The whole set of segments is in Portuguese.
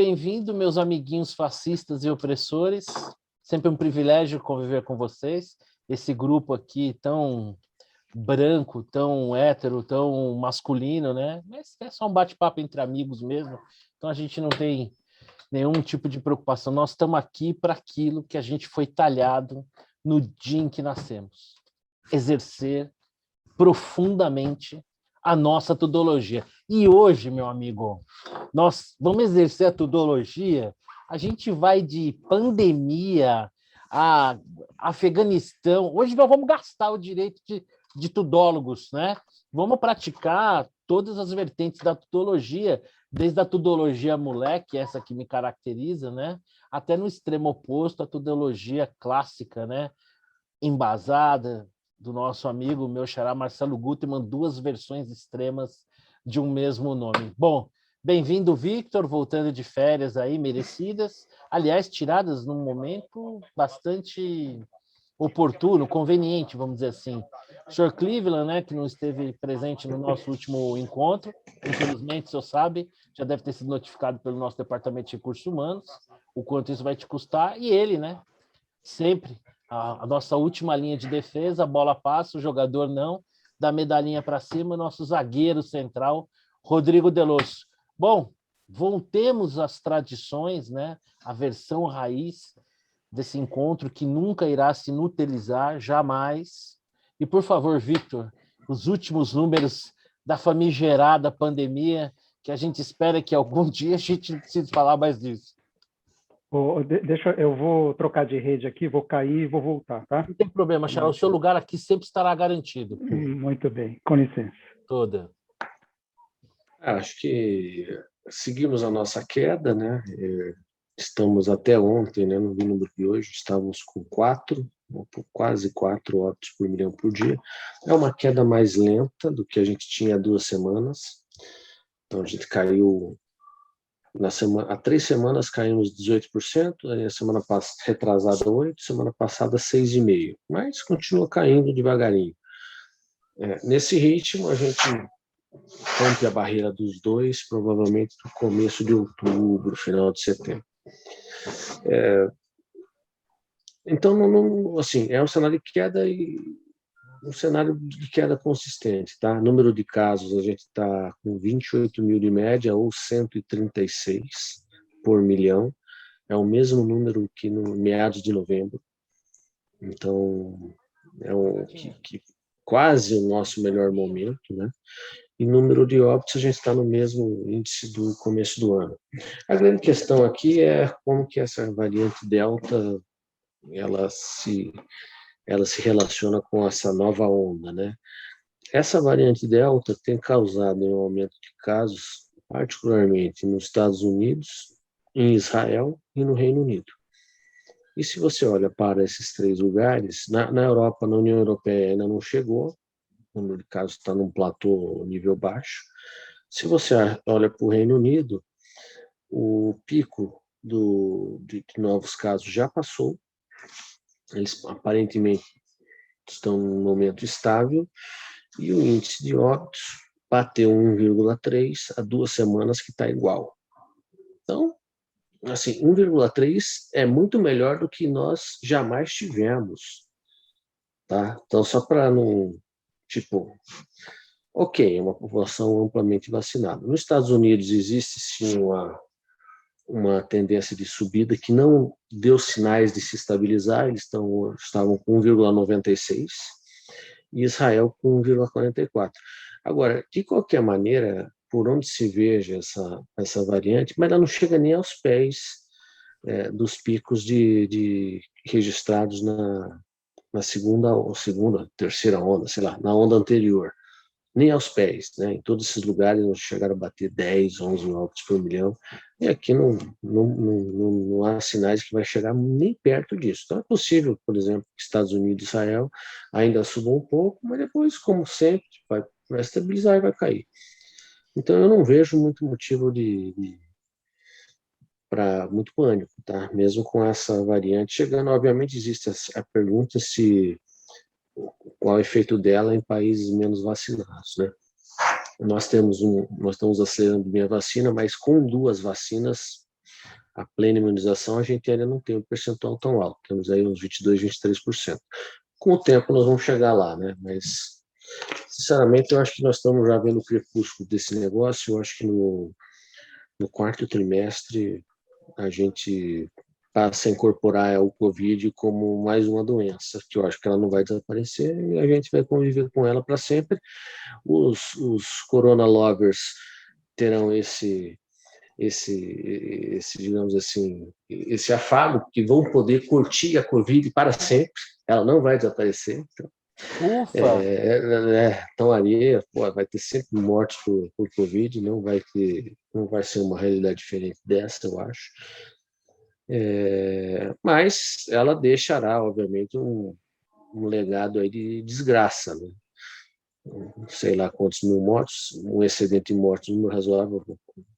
bem-vindo, meus amiguinhos fascistas e opressores. Sempre um privilégio conviver com vocês. Esse grupo aqui tão branco, tão hétero, tão masculino, né? Mas é só um bate-papo entre amigos mesmo. Então a gente não tem nenhum tipo de preocupação. Nós estamos aqui para aquilo que a gente foi talhado no dia em que nascemos. Exercer profundamente a nossa tudologia. E hoje, meu amigo, nós vamos exercer a tudologia. A gente vai de pandemia a Afeganistão. Hoje nós vamos gastar o direito de tudólogos, né? Vamos praticar todas as vertentes da tudologia, desde a tudologia moleque, essa que me caracteriza, né? Até no extremo oposto, a tudologia clássica, né? Embasada, do nosso amigo, meu xará Marcelo Gutermann, duas versões extremas de um mesmo nome. Bom, bem-vindo, Victor, voltando de férias aí, merecidas. Aliás, tiradas num momento bastante oportuno, conveniente, vamos dizer assim. O Sr. Cleveland, né, que não esteve presente no nosso último encontro, infelizmente, o senhor sabe, já deve ter sido notificado pelo nosso Departamento de Recursos Humanos, o quanto isso vai te custar, e ele, né, sempre a nossa última linha de defesa, a bola passa, o jogador não, dá medalhinha para cima, nosso zagueiro central, Rodrigo Delosso. Bom, voltemos às tradições, né? A versão raiz desse encontro que nunca irá se inutilizar, jamais. E, por favor, Victor, os últimos números da famigerada pandemia, que a gente espera que algum dia a gente precise falar mais disso. Eu vou trocar de rede aqui, vou cair e vou voltar, tá? Não tem problema, Xará, o seu lugar aqui sempre estará garantido. Muito bem, com licença. Toda. Acho que seguimos a nossa queda, né? Estamos até ontem, né? No número de hoje, estávamos com quase 4 óbitos por milhão por dia. É uma queda mais lenta do que a gente tinha há 2 semanas. Então, a gente caiu... há 3 semanas caímos 18%, aí a semana retrasada 8%, semana passada 6,5%, mas continua caindo devagarinho. Nesse ritmo, a gente rompe a barreira dos 2, provavelmente no começo de outubro, final de setembro. Então, assim, é um cenário de queda e um cenário de queda consistente, tá? Número de casos, a gente está com 28 mil de média, ou 136 por milhão. É o mesmo número que no meados de novembro. Então, quase o nosso melhor momento, né? E número de óbitos, a gente está no mesmo índice do começo do ano. A grande questão aqui é como que essa variante Delta ela se relaciona com essa nova onda, né? Essa variante Delta tem causado um aumento de casos, particularmente nos Estados Unidos, em Israel e no Reino Unido. E se você olha para esses 3 lugares, na Europa, na União Europeia ainda não chegou, o número de casos está num platô nível baixo. Se você olha para o Reino Unido, o pico de novos casos já passou, eles aparentemente estão num momento estável, e o índice de óbitos bateu 1,3 há 2 semanas, que está igual. Então, assim, 1,3 é muito melhor do que nós jamais tivemos, tá? Então, só para não, ok, é uma população amplamente vacinada. Nos Estados Unidos existe sim uma tendência de subida que não deu sinais de se estabilizar, eles estavam com 1,96 e Israel com 1,44. Agora, de qualquer maneira, por onde se veja essa variante, mas ela não chega nem aos pés dos picos registrados na terceira onda, sei lá, na onda anterior, nem aos pés, né? Em todos esses lugares não chegaram a bater 10, 11 óbitos por milhão, e aqui não há sinais que vai chegar nem perto disso. Então é possível, por exemplo, que Estados Unidos e Israel ainda subam um pouco, mas depois, como sempre, vai estabilizar e vai cair. Então eu não vejo muito motivo para muito pânico, tá? Mesmo com essa variante chegando. Obviamente existe a pergunta qual é o efeito dela em países menos vacinados, né? Nós estamos acelerando bem a vacina, mas com 2 vacinas a plena imunização, a gente ainda não tem um percentual tão alto, temos aí uns 22, 23%. Com o tempo nós vamos chegar lá, né? Mas, sinceramente, eu acho que nós estamos já vendo o crepúsculo desse negócio. Eu acho que no quarto trimestre a gente passa a incorporar o Covid como mais uma doença, que eu acho que ela não vai desaparecer e a gente vai conviver com ela para sempre. Os Corona Lovers terão digamos assim, esse afago, que vão poder curtir a Covid para sempre, ela não vai desaparecer. Então, Ufa! então ali, pô, vai ter sempre mortes por Covid, não vai ser uma realidade diferente dessa, eu acho. Mas ela deixará, obviamente, um legado aí de desgraça, né? Sei lá quantos mil mortos, um excedente de mortos, um número razoável,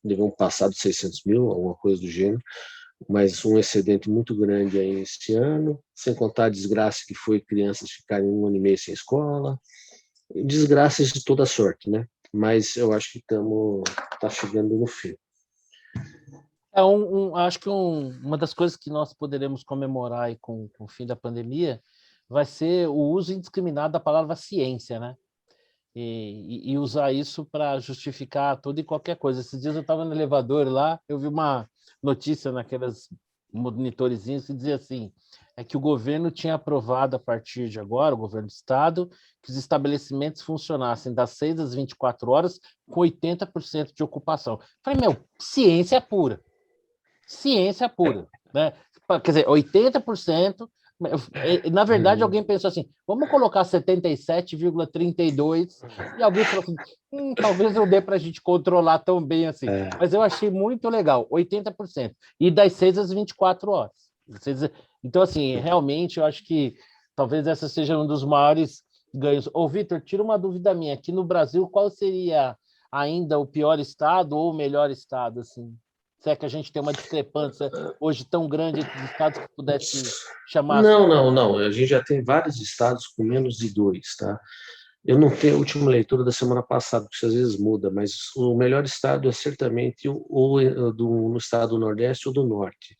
devemos passar de 600 mil, alguma coisa do gênero, mas um excedente muito grande aí esse ano, sem contar a desgraça que foi crianças ficarem 1 ano e meio sem escola, desgraças de toda sorte, né? Mas eu acho que tá chegando no fim. Acho que uma das coisas que nós poderemos comemorar aí com o fim da pandemia vai ser o uso indiscriminado da palavra ciência, né? E usar isso para justificar tudo e qualquer coisa. Esses dias eu estava no elevador lá, eu vi uma notícia naquelas monitorezinhos que dizia assim, é que o governo tinha aprovado a partir de agora, o governo do estado, que os estabelecimentos funcionassem das 6 às 24 horas com 80% de ocupação. Falei, meu, ciência pura. Ciência pura, né? Quer dizer, 80%. Na verdade, alguém pensou assim: vamos colocar 77,32%, e alguém falou assim: talvez não dê para a gente controlar tão bem assim. Mas eu achei muito legal, 80%. E das 6 às 24 horas. Então, assim, realmente, eu acho que talvez essa seja um dos maiores ganhos. Ô, Vitor, tira uma dúvida minha. Aqui no Brasil, qual seria ainda o pior estado ou o melhor estado, assim? Se é que a gente tem uma discrepância hoje tão grande entre os estados que pudesse chamar assim? Não. A gente já tem vários estados com menos de 2, tá? Eu não tenho a última leitura da semana passada, porque isso às vezes muda, mas o melhor estado é certamente no estado do Nordeste ou do Norte.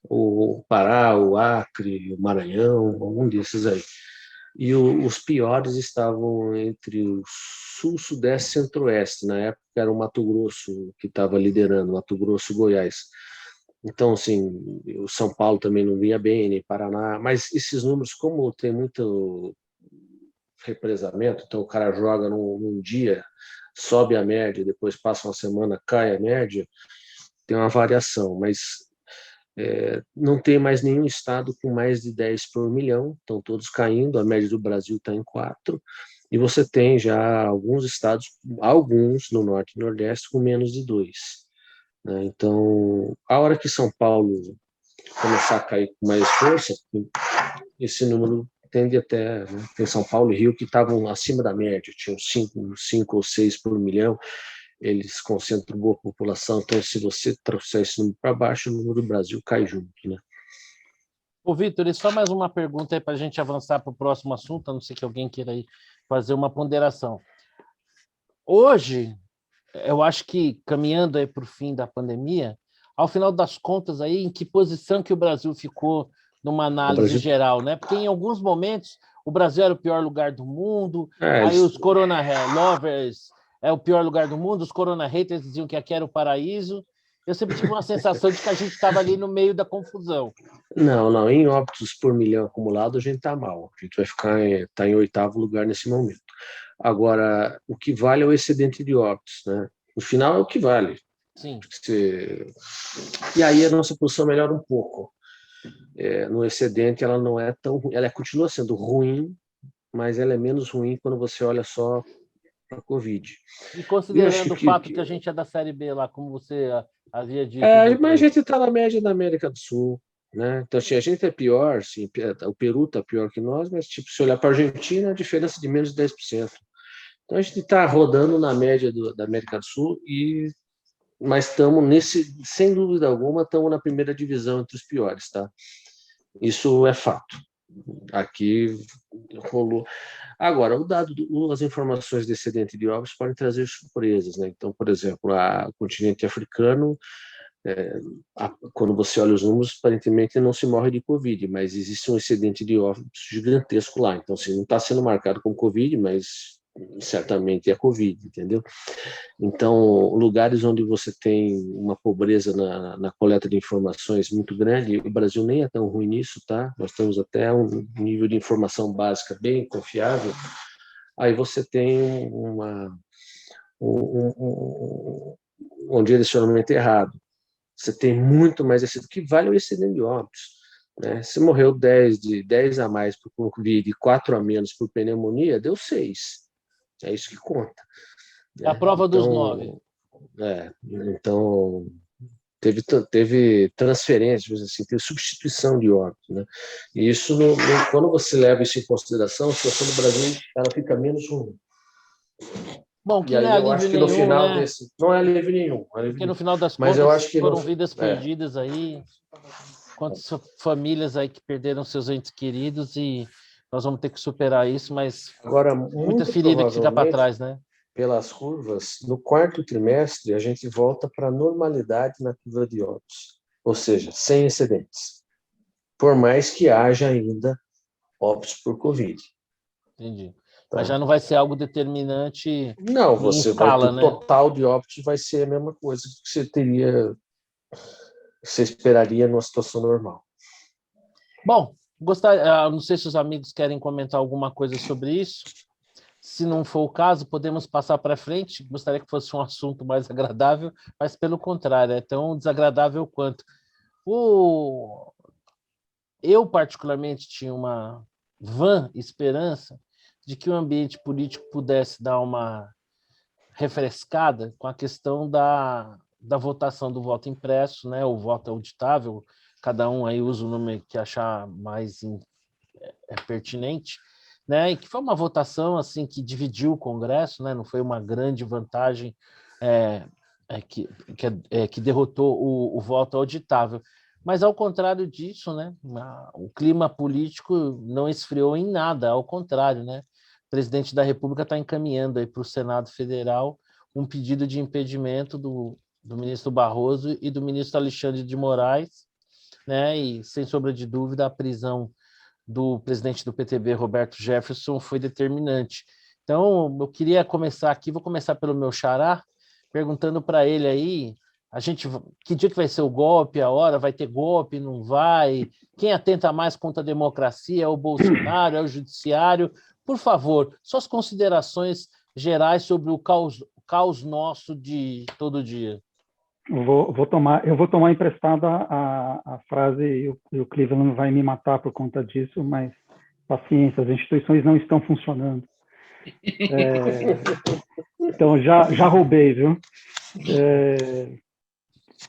O Pará, o Acre, o Maranhão, algum desses aí. E os piores estavam entre o Sul, Sudeste e Centro-Oeste. Na época era o Mato Grosso que estava liderando, Mato Grosso e Goiás. Então, assim, o São Paulo também não vinha bem, nem Paraná, mas esses números, como tem muito represamento, então o cara joga num dia, sobe a média, depois passa uma semana, cai a média, tem uma variação, mas não tem mais nenhum estado com mais de 10 por milhão, estão todos caindo, a média do Brasil está em 4, e você tem já alguns estados, alguns no Norte e Nordeste, com menos de 2. Né? Então, a hora que São Paulo começar a cair com mais força, esse número tende até, né? Tem São Paulo e Rio que estavam acima da média, tinham 5 ou 6 por milhão, eles concentram boa população, então se você trouxer esse número para baixo, o número do Brasil cai junto, né? Ô, Vitor, e só mais uma pergunta aí para a gente avançar para o próximo assunto, a não ser que alguém queira aí fazer uma ponderação. Hoje, eu acho que caminhando aí para o fim da pandemia, ao final das contas aí, em que posição que o Brasil ficou numa análise geral, né? Porque em alguns momentos o Brasil era o pior lugar do mundo, aí os Corona Lovers é o pior lugar do mundo, os Corona Haters diziam que aqui era o paraíso. Eu sempre tive uma sensação de que a gente estava ali no meio da confusão. Não, em óbitos por milhão acumulado a gente está mal, a gente vai ficar tá em 8º lugar nesse momento. Agora, o que vale é o excedente de óbitos, né? No final é o que vale. Sim. E aí a nossa posição melhora um pouco. No excedente ela não é tão ruim, ela continua sendo ruim, mas ela é menos ruim quando você olha só para a Covid. E considerando o fato que a gente é da Série B lá, como você havia dito. Mas a gente está na média da América do Sul. Né? Então, assim, a gente é pior, sim, o Peru está pior que nós, mas tipo, se olhar para a Argentina, a diferença é de menos de 10%. Então, a gente está rodando na média da América do Sul, mas estamos sem dúvida alguma, estamos na primeira divisão entre os piores. Tá? Isso é fato. Aqui rolou. Agora, as informações de excedente de óbitos podem trazer surpresas. Né? Então, por exemplo, o continente africano quando você olha os números, aparentemente não se morre de Covid, mas existe um excedente de óbitos gigantesco lá. Então, assim, não está sendo marcado como Covid, mas certamente é Covid, entendeu? Então, lugares onde você tem uma pobreza na coleta de informações muito grande, o Brasil nem é tão ruim nisso, tá? Nós temos até um nível de informação básica bem confiável. Aí você tem um direcionamento errado. Você tem muito mais excedente, que vale o excedente de óbitos. Né? Se morreu 10 a mais por Covid e 4 a menos por pneumonia, deu 6. É isso que conta. É a prova dos 9. Então teve transferências, assim, teve substituição de óbitos, né? E isso, quando você leva isso em consideração, a situação do Brasil ela fica menos ruim. Bom, que E não é aí eu acho alívio que no nenhum, final né? desse não é alívio nenhum, Porque no final das mas eu contas acho que foram vidas perdidas é. aí, quantas famílias aí que perderam seus entes queridos e nós vamos ter que superar isso, mas Agora, muita muito ferida que fica para provavelmente, trás, né? pelas curvas, no quarto trimestre a gente volta para a normalidade na curva de óbitos, ou seja, sem excedentes, por mais que haja ainda óbitos por Covid. Entendi. Tá? Mas já não vai ser algo determinante Não, em você vai escala, ter né? total de óbitos, vai ser a mesma coisa que você esperaria numa situação normal. Bom, não sei se os amigos querem comentar alguma coisa sobre isso. Se não for o caso, podemos passar para frente. Gostaria que fosse um assunto mais agradável, mas pelo contrário, é tão desagradável quanto. Eu, particularmente, tinha uma vã esperança de que o ambiente político pudesse dar uma refrescada com a questão da votação do voto impresso, né? O voto auditável, cada um aí usa o nome que achar mais pertinente, né? E que foi uma votação assim que dividiu o Congresso, né? Não foi uma grande vantagem que derrotou o voto auditável. Mas, ao contrário disso, né, o clima político não esfriou em nada, ao contrário, né? O presidente da República está encaminhando para o Senado Federal um pedido de impedimento do ministro Barroso e do ministro Alexandre de Moraes, né? E, sem sombra de dúvida, a prisão do presidente do PTB, Roberto Jefferson, foi determinante. Então, eu queria começar aqui, vou começar pelo meu xará, perguntando para ele aí, que dia que vai ser o golpe, a hora, vai ter golpe, não vai? Quem atenta mais contra a democracia é o Bolsonaro, é o judiciário? Por favor, suas considerações gerais sobre o caos nosso de todo dia. Eu vou tomar emprestada a frase e o Cleveland vai me matar por conta disso, mas paciência, as instituições não estão funcionando. Então, já roubei, viu?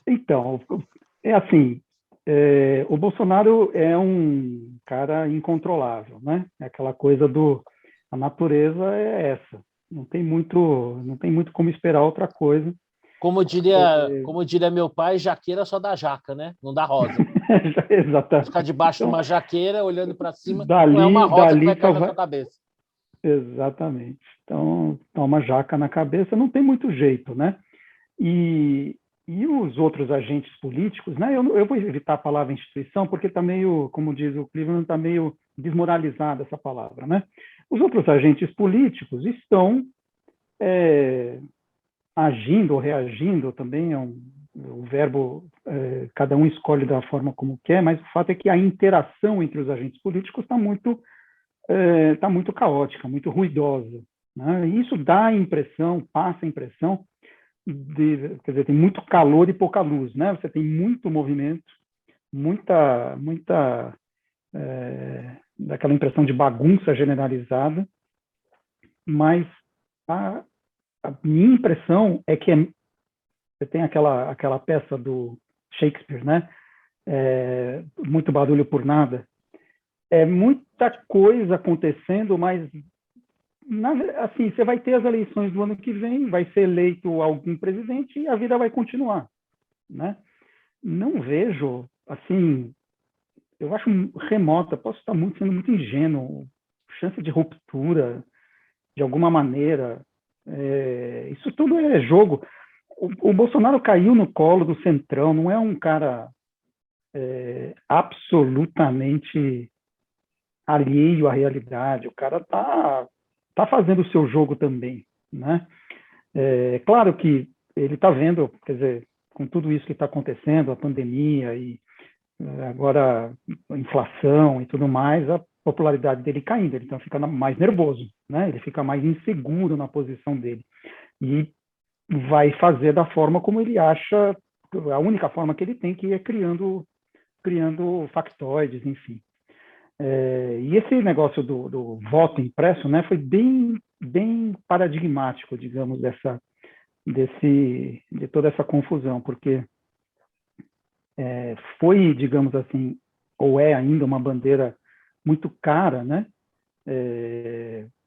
Então, é assim, o Bolsonaro é um cara incontrolável, né? É aquela coisa a natureza é essa. Não tem muito como esperar outra coisa. Como diria meu pai, jaqueira só dá jaca, né? Não dá rosa. Exatamente. Ficar debaixo de uma jaqueira, olhando para cima, não é uma rosa que vai cair na sua cabeça. Exatamente. Então, toma jaca na cabeça, não tem muito jeito, né? E os outros agentes políticos, né? Eu vou evitar a palavra instituição, porque está meio, como diz o Cleveland, está meio desmoralizada essa palavra, né? Os outros agentes políticos estão agindo ou reagindo, também o verbo, cada um escolhe da forma como quer, mas o fato é que a interação entre os agentes políticos está muito caótica, muito ruidosa, né? E isso dá a impressão, passa a impressão quer dizer, tem muito calor e pouca luz, né? Você tem muito movimento, muita daquela impressão de bagunça generalizada, mas a minha impressão é que você tem aquela peça do Shakespeare, né? Muito barulho por nada. É muita coisa acontecendo, mas assim, você vai ter as eleições do ano que vem, vai ser eleito algum presidente e a vida vai continuar, né? Não vejo, assim, eu acho remota, posso estar sendo muito ingênuo, chance de ruptura, de alguma maneira, isso tudo é jogo. o Bolsonaro caiu no colo do Centrão, não é um cara absolutamente alheio à realidade, o cara tá fazendo o seu jogo também, né? Claro que ele está vendo, quer dizer, com tudo isso que está acontecendo, a pandemia e agora a inflação e tudo mais, a popularidade dele caindo, ele então fica mais nervoso, né? Ele fica mais inseguro na posição dele e vai fazer da forma como ele acha, a única forma que ele tem, que é criando factoides, enfim. E esse negócio do voto impresso, né, foi bem paradigmático, digamos, de toda essa confusão, porque foi, digamos assim, ou é ainda uma bandeira muito cara, né,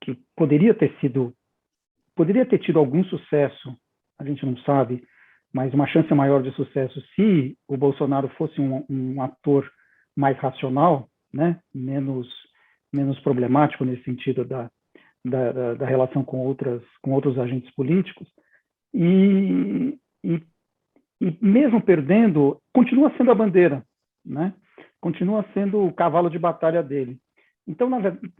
que poderia ter tido algum sucesso, a gente não sabe, mas uma chance maior de sucesso se o Bolsonaro fosse um ator mais racional, né, menos problemático nesse sentido da relação com outros agentes políticos, e mesmo perdendo, continua sendo a bandeira, né? Continua sendo o cavalo de batalha dele. Então,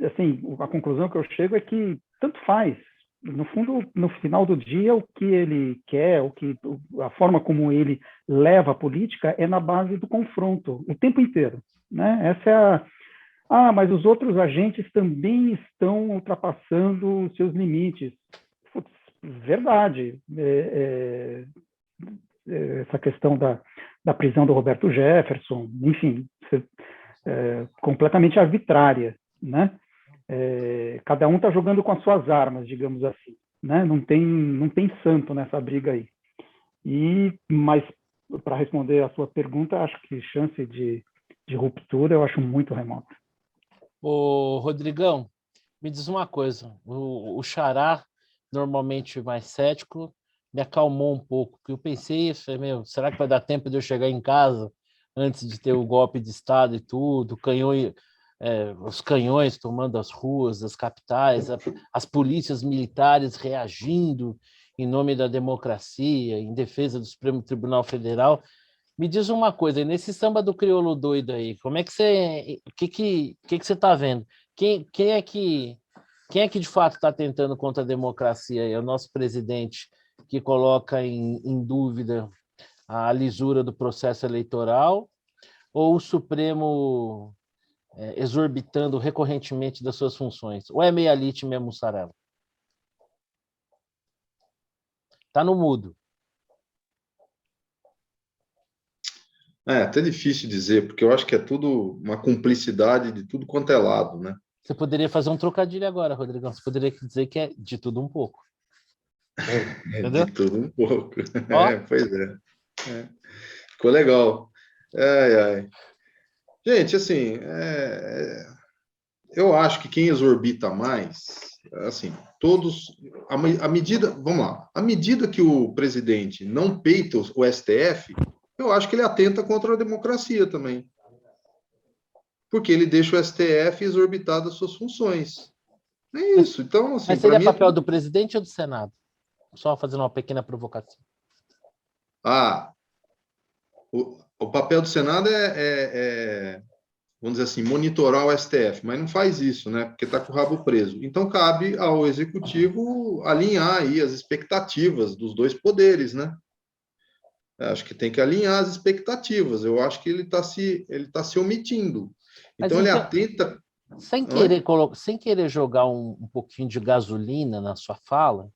assim, a conclusão que eu chego é que tanto faz. No fundo, no final do dia, o que ele quer, a forma como ele leva a política é na base do confronto, o tempo inteiro, né? Essa é mas os outros agentes também estão ultrapassando os seus limites. Putz, verdade. Essa questão da prisão do Roberto Jefferson, enfim, completamente arbitrária, né? Cada um está jogando com as suas armas, digamos assim, né? Não tem santo nessa briga aí. Mas, para responder a sua pergunta, acho que chance de ruptura eu acho muito remota. Ô, Rodrigão, me diz uma coisa. O Xará, normalmente mais cético, me acalmou um pouco, porque eu pensei, será que vai dar tempo de eu chegar em casa antes de ter o golpe de Estado e tudo, os canhões tomando as ruas, as capitais, as polícias militares reagindo em nome da democracia, em defesa do Supremo Tribunal Federal. Me diz uma coisa, nesse samba do crioulo doido aí, como é que você, o que você está vendo? Quem é que de fato está tentando contra a democracia? É o nosso presidente que coloca em dúvida a lisura do processo eleitoral, ou o Supremo exorbitando recorrentemente das suas funções? Ou é meia elite mesmo, mussarela? Está no mudo. Até difícil dizer, porque eu acho que é tudo uma cumplicidade de tudo quanto é lado, né? Você poderia fazer um trocadilho agora, Rodrigão. Você poderia dizer que é de tudo um pouco. Entendeu? De tudo um pouco. Ó. Pois é. Ficou legal. Ai, ai. Gente, assim, eu acho que quem exorbita mais, assim, à medida, vamos lá, à medida que o presidente não peita o STF, eu acho que ele atenta contra a democracia também. Porque ele deixa o STF exorbitar das suas funções. É isso. Então, assim, mas seria mim papel do presidente ou do Senado? Só fazendo uma pequena provocação. O papel do Senado vamos dizer assim, monitorar o STF, mas não faz isso, né? Porque está com o rabo preso. Então, cabe ao Executivo alinhar aí as expectativas dos dois poderes, né? Acho que tem que alinhar as expectativas. Eu acho que ele está se omitindo. Então, ele atenta... Sem querer jogar um pouquinho de gasolina na sua fala,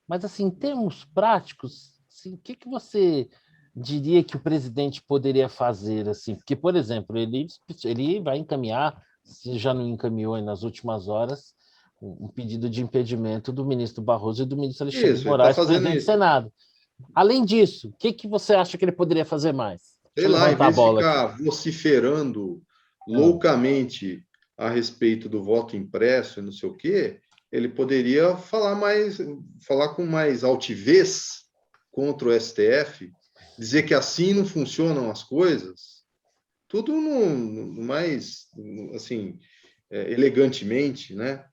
mas, assim, em termos práticos, assim, o que você diria que o presidente poderia fazer? Assim? Porque, por exemplo, ele vai encaminhar, se já não encaminhou nas últimas horas, um pedido de impedimento do ministro Barroso e do ministro Alexandre de Moraes, presidente do Senado. Além disso, o que você acha que ele poderia fazer mais? Sei lá, em vez de ficar vociferando loucamente a respeito do voto impresso e não sei o quê, ele poderia falar com mais altivez contra o STF, dizer que assim não funcionam as coisas, tudo no mais, assim, elegantemente, né?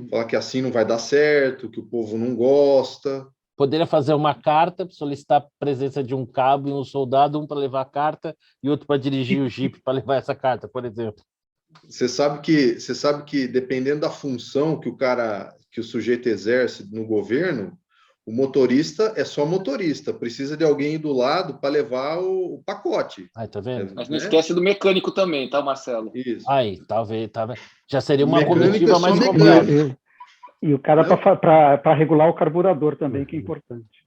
Falar que assim não vai dar certo, que o povo não gosta, poderia fazer uma carta, solicitar a presença de um cabo e um soldado, um para levar a carta e outro para dirigir o jipe para levar essa carta, por exemplo. Você sabe que dependendo da função que o sujeito exerce no governo, o motorista é só motorista, precisa de alguém do lado para levar o pacote. Aí, tá vendo? Mas não esquece do mecânico também, tá, Marcelo? Isso. Aí, talvez. Já seria uma Mecânico comitiva é só mais mecânico. completa. E o cara para regular o carburador também, que é importante.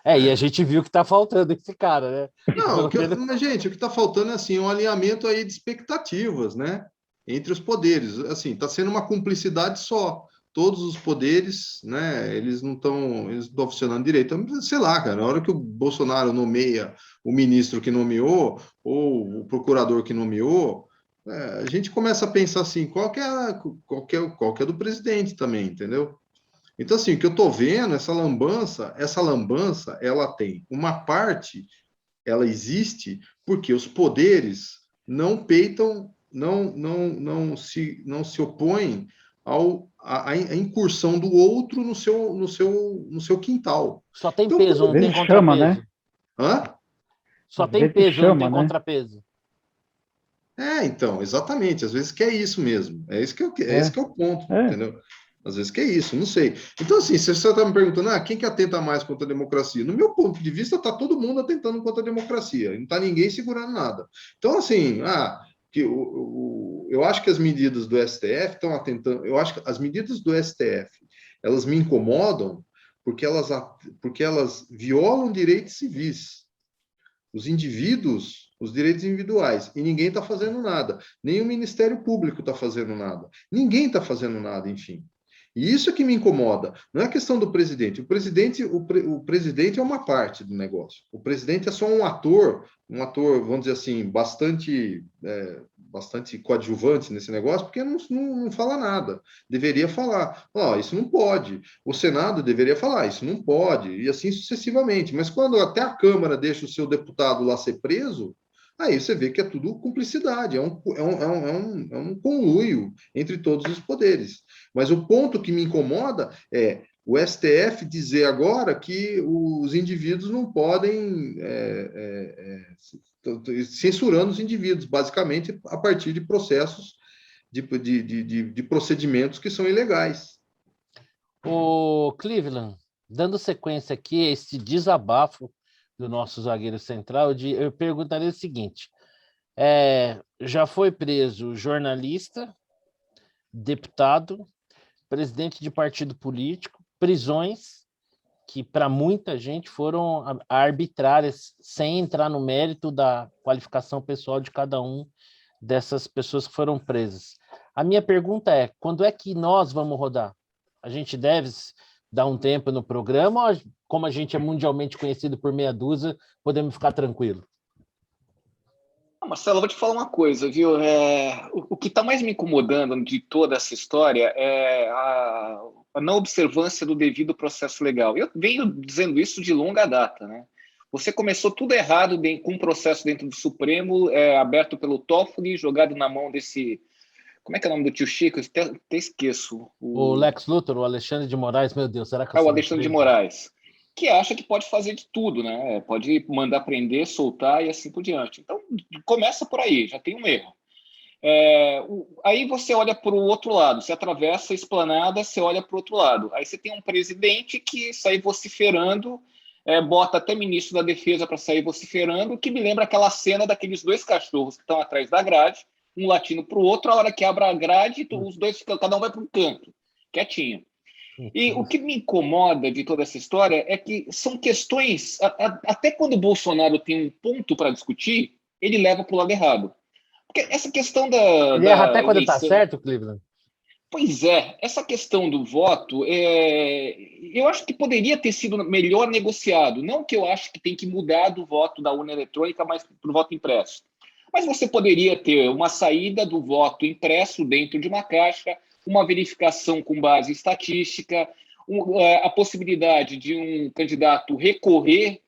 E a gente viu que está faltando esse cara, né? Não, mas, gente, o que está faltando é assim, um alinhamento aí de expectativas, né? Entre os poderes. Assim, está sendo uma cumplicidade só. Todos os poderes, né? Eles não estão funcionando direito. Então, sei lá, cara, na hora que o Bolsonaro nomeia o ministro que nomeou, ou o procurador que nomeou, a gente começa a pensar assim, qual que é do presidente também, entendeu? Então, assim, o que eu estou vendo, essa lambança, ela tem uma parte, ela existe porque os poderes não peitam, não se opõem à incursão do outro no seu quintal. Só tem Então, peso, não tem vezes chama, contrapeso. né? Hã? Só Às tem vezes peso, não chama, tem né? contrapeso. Então, exatamente. Às vezes que é isso mesmo. Esse que é o ponto, entendeu? Às vezes que é isso, não sei. Então, assim, se você está me perguntando, quem que atenta mais contra a democracia? No meu ponto de vista, está todo mundo atentando contra a democracia. Não está ninguém segurando nada. Então, assim, eu acho que as medidas do STF estão atentando. Eu acho que as medidas do STF, elas me incomodam porque elas violam direitos civis. Os indivíduos, os direitos individuais, e ninguém está fazendo nada. Nem o Ministério Público está fazendo nada. Ninguém está fazendo nada, enfim. E isso é que me incomoda. Não é a questão do presidente. O presidente é uma parte do negócio. O presidente é só um ator, vamos dizer assim, bastante coadjuvante nesse negócio, porque não fala nada. Deveria falar, isso não pode. O Senado deveria falar, isso não pode, e assim sucessivamente. Mas quando até a Câmara deixa o seu deputado lá ser preso, aí você vê que é tudo cumplicidade, é um conluio entre todos os poderes. Mas o ponto que me incomoda é o STF dizer agora que os indivíduos não podem censurando os indivíduos, basicamente a partir de processos de procedimentos que são ilegais. O Cleveland, dando sequência aqui a esse desabafo do nosso zagueiro central, eu perguntaria o seguinte: já foi preso jornalista, deputado, presidente de partido político, prisões que para muita gente foram arbitrárias, sem entrar no mérito da qualificação pessoal de cada um dessas pessoas que foram presas. A minha pergunta é, quando é que nós vamos rodar? A gente deve dar um tempo no programa ou, como a gente é mundialmente conhecido por meia dúzia, podemos ficar tranquilo? Marcelo, eu vou te falar uma coisa, viu? O que está mais me incomodando de toda essa história é a não observância do devido processo legal. Eu venho dizendo isso de longa data, né? Você começou tudo errado com um processo dentro do Supremo, aberto pelo Toffoli, jogado na mão desse... Como é que é o nome do tio Chico? Eu até esqueço. O Lex Luthor, o Alexandre de Moraes, meu Deus, será que o Alexandre de Moraes, que acha que pode fazer de tudo, né? Pode mandar prender, soltar e assim por diante. Então, começa por aí, já tem um erro. Aí você olha para o outro lado, você atravessa a esplanada, você olha para o outro lado. Aí você tem um presidente que sai vociferando, bota até ministro da Defesa para sair vociferando, que me lembra aquela cena daqueles dois cachorros que estão atrás da grade, um latindo para o outro, a hora que abre a grade, os dois ficam, cada um vai para um canto, quietinho. E o que me incomoda de toda essa história é que são questões, até quando o Bolsonaro tem um ponto para discutir, ele leva para o lado errado. Porque essa questão Ele erra até quando está certo, Cleveland? Pois é, essa questão do voto, eu acho que poderia ter sido melhor negociado. Não que eu acho que tem que mudar do voto da urna eletrônica, mas para o voto impresso. Mas você poderia ter uma saída do voto impresso dentro de uma caixa, uma verificação com base estatística, a possibilidade de um candidato recorrer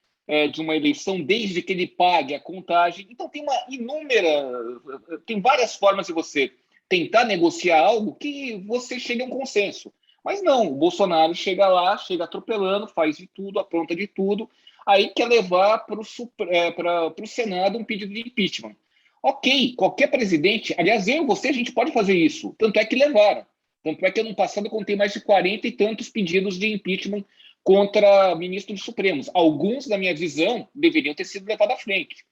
de uma eleição desde que ele pague a contagem. Então, tem várias formas de você tentar negociar algo que você chegue a um consenso. Mas não, o Bolsonaro chega lá, chega atropelando, faz de tudo, apronta de tudo, aí quer levar para o Senado um pedido de impeachment. Ok, qualquer presidente, aliás, eu e você, a gente pode fazer isso, tanto é que levaram. Tanto é que ano passado eu contei mais de 40 e tantos pedidos de impeachment contra ministros supremos. Alguns, na minha visão, deveriam ter sido levados à frente.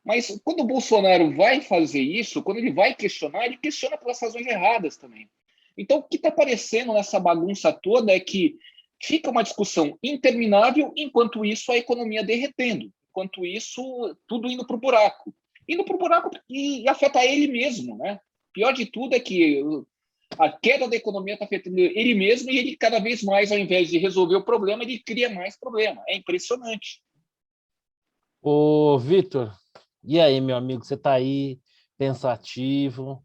Mas quando o Bolsonaro vai fazer isso, quando ele vai questionar, ele questiona pelas razões erradas também. Então, o que está aparecendo nessa bagunça toda é que fica uma discussão interminável, enquanto isso a economia derretendo, enquanto isso tudo indo para o buraco. Indo para o buraco e afeta ele mesmo, né? Pior de tudo é que a queda da economia está afetando ele mesmo e ele cada vez mais, ao invés de resolver o problema, ele cria mais problema. É impressionante. Ô, Vitor, e aí, meu amigo, você está aí pensativo?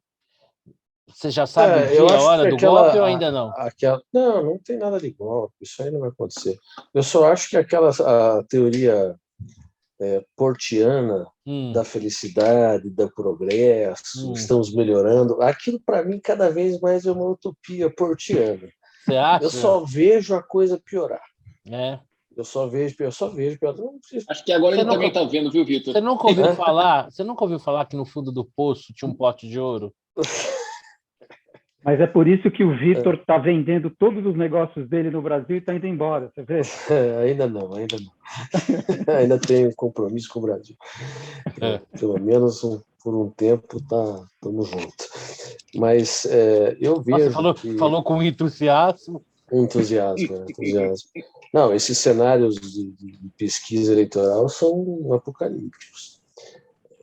Você já sabe o dia, eu a acho hora que do golpe ou ainda não? não, não tem nada de golpe, isso aí não vai acontecer. Eu só acho que a teoria portiana da felicidade, do progresso, estamos melhorando, aquilo para mim cada vez mais é uma utopia portiana. Você acha? Eu só vejo a coisa piorar. É. Eu só vejo piorar. Acho que agora ele também está vendo, viu, Vitor? Você nunca ouviu falar que no fundo do poço tinha um pote de ouro? Mas é por isso que o Vitor está vendendo todos os negócios dele no Brasil e está indo embora, você vê? Ainda não. Ainda tenho compromisso com o Brasil. Pelo menos por um tempo estamos juntos. Mas eu vejo. Nossa, falou com entusiasmo. Entusiasmo. Não, esses cenários de pesquisa eleitoral são apocalípticos.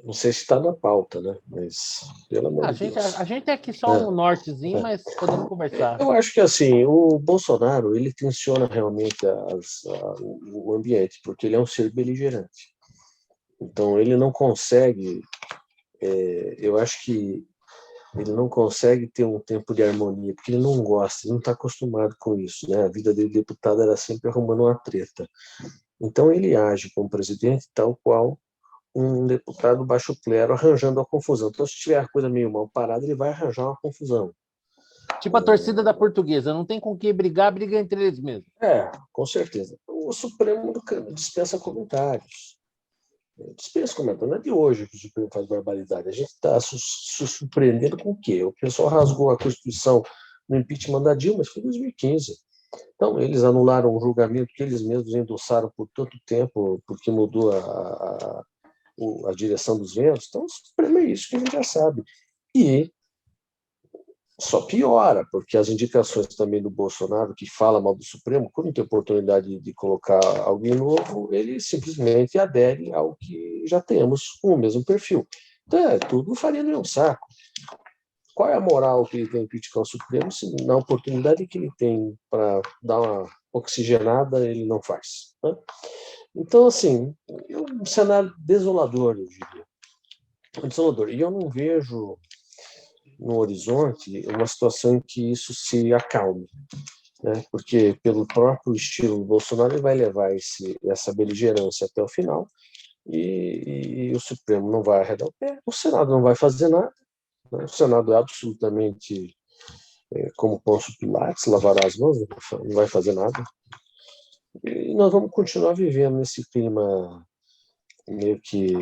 Não sei se está na pauta, né? Mas, pelo amor de Deus. A gente é aqui só um nortezinho, mas podemos conversar. Eu acho que, assim, o Bolsonaro, ele tensiona realmente o ambiente, porque ele é um ser beligerante. Então, ele não consegue... eu acho que ele não consegue ter um tempo de harmonia, porque ele não gosta, ele não está acostumado com isso, né? A vida dele, deputado, era sempre arrumando uma treta. Então, ele age como presidente tal qual um deputado baixo clero arranjando a confusão. Então, se tiver a coisa meio mal parada, ele vai arranjar uma confusão. Tipo a torcida da Portuguesa, não tem com quem brigar, briga entre eles mesmos. Com certeza. O Supremo dispensa comentários. Não é de hoje que o Supremo faz barbaridade. A gente está se surpreendendo com o quê? O pessoal rasgou a Constituição no impeachment da Dilma, mas foi em 2015. Então, eles anularam o julgamento que eles mesmos endossaram por tanto tempo, porque mudou a direção dos ventos. Então, o Supremo é isso que a gente já sabe. E só piora, porque as indicações também do Bolsonaro, que fala mal do Supremo, quando tem oportunidade de colocar alguém novo, ele simplesmente adere ao que já temos com o mesmo perfil. Então, tudo farinha no mesmo saco. Qual é a moral que ele tem em criticar o Supremo, se na oportunidade que ele tem para dar uma oxigenada, ele não faz? Né? Então, assim, é um cenário desolador, eu diria. Desolador. E eu não vejo no horizonte uma situação em que isso se acalme, né? Porque pelo próprio estilo do Bolsonaro ele vai levar essa beligerância até o final e o Supremo não vai arredar o pé, o Senado não vai fazer nada, né? O Senado é absolutamente como Pôncio Pilatos, lavará as mãos, não vai fazer nada, e nós vamos continuar vivendo nesse clima meio que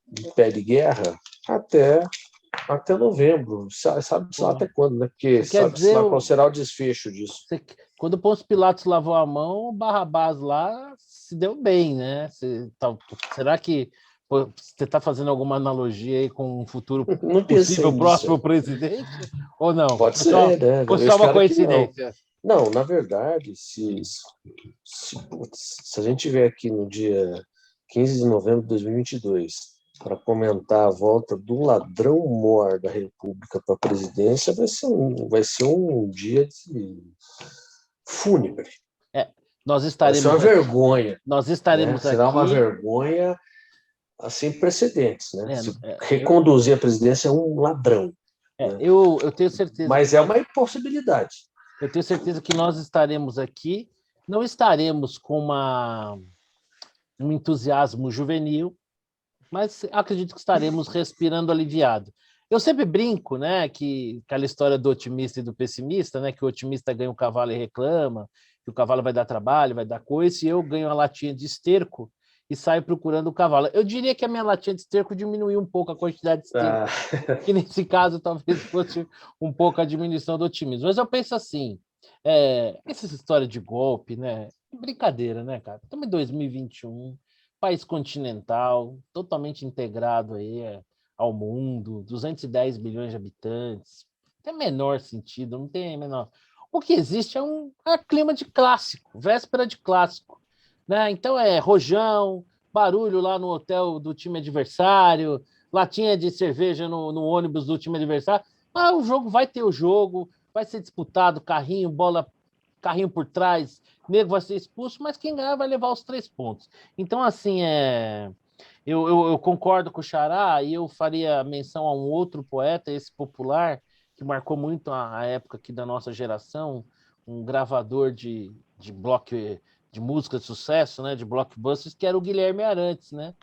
de pé de guerra até novembro, sabe lá até quando, né? Porque sabe lá qual será o desfecho disso. Quando o Pôncio Pilatos lavou a mão, o Barrabás lá se deu bem, né? Será que você está fazendo alguma analogia aí com um futuro possível próximo presidente? Ou não? Pode ser, né? Foi só uma coincidência. Não, na verdade, se a gente estiver aqui no dia 15 de novembro de 2022 para comentar a volta do ladrão-mor da República para a presidência, vai ser um dia fúnebre. Nós estaremos vai ser uma vergonha. Nós estaremos aqui. Será uma vergonha sem precedentes, né? Reconduzir a presidência é um ladrão. Né? Eu tenho certeza. Mas é uma impossibilidade. Eu tenho certeza que nós estaremos aqui, não estaremos com um entusiasmo juvenil, mas acredito que estaremos respirando aliviado. Eu sempre brinco, né, que aquela história do otimista e do pessimista, né, que o otimista ganha o cavalo e reclama, que o cavalo vai dar trabalho, vai dar coice, e eu ganho a latinha de esterco e saio procurando o cavalo. Eu diria que a minha latinha de esterco diminuiu um pouco a quantidade de esterco, que nesse caso talvez fosse um pouco a diminuição do otimismo. Mas eu penso assim, essa história de golpe, né, é brincadeira, né, cara? Estamos em 2021, país continental, totalmente integrado aí, ao mundo, 210 bilhões de habitantes, não tem menor sentido, não tem menor. O que existe é um clima de clássico, véspera de clássico, né? Então é rojão, barulho lá no hotel do time adversário, latinha de cerveja no ônibus do time adversário. O jogo vai ter o jogo, vai ser disputado, carrinho, bola, carrinho por trás, nego vai ser expulso, mas quem ganhar vai levar os 3 pontos. Então, assim, eu concordo com o Xará e eu faria menção a um outro poeta, esse popular, que marcou muito a época aqui da nossa geração, um gravador de música de sucesso, né, de blockbusters, que era o Guilherme Arantes, né,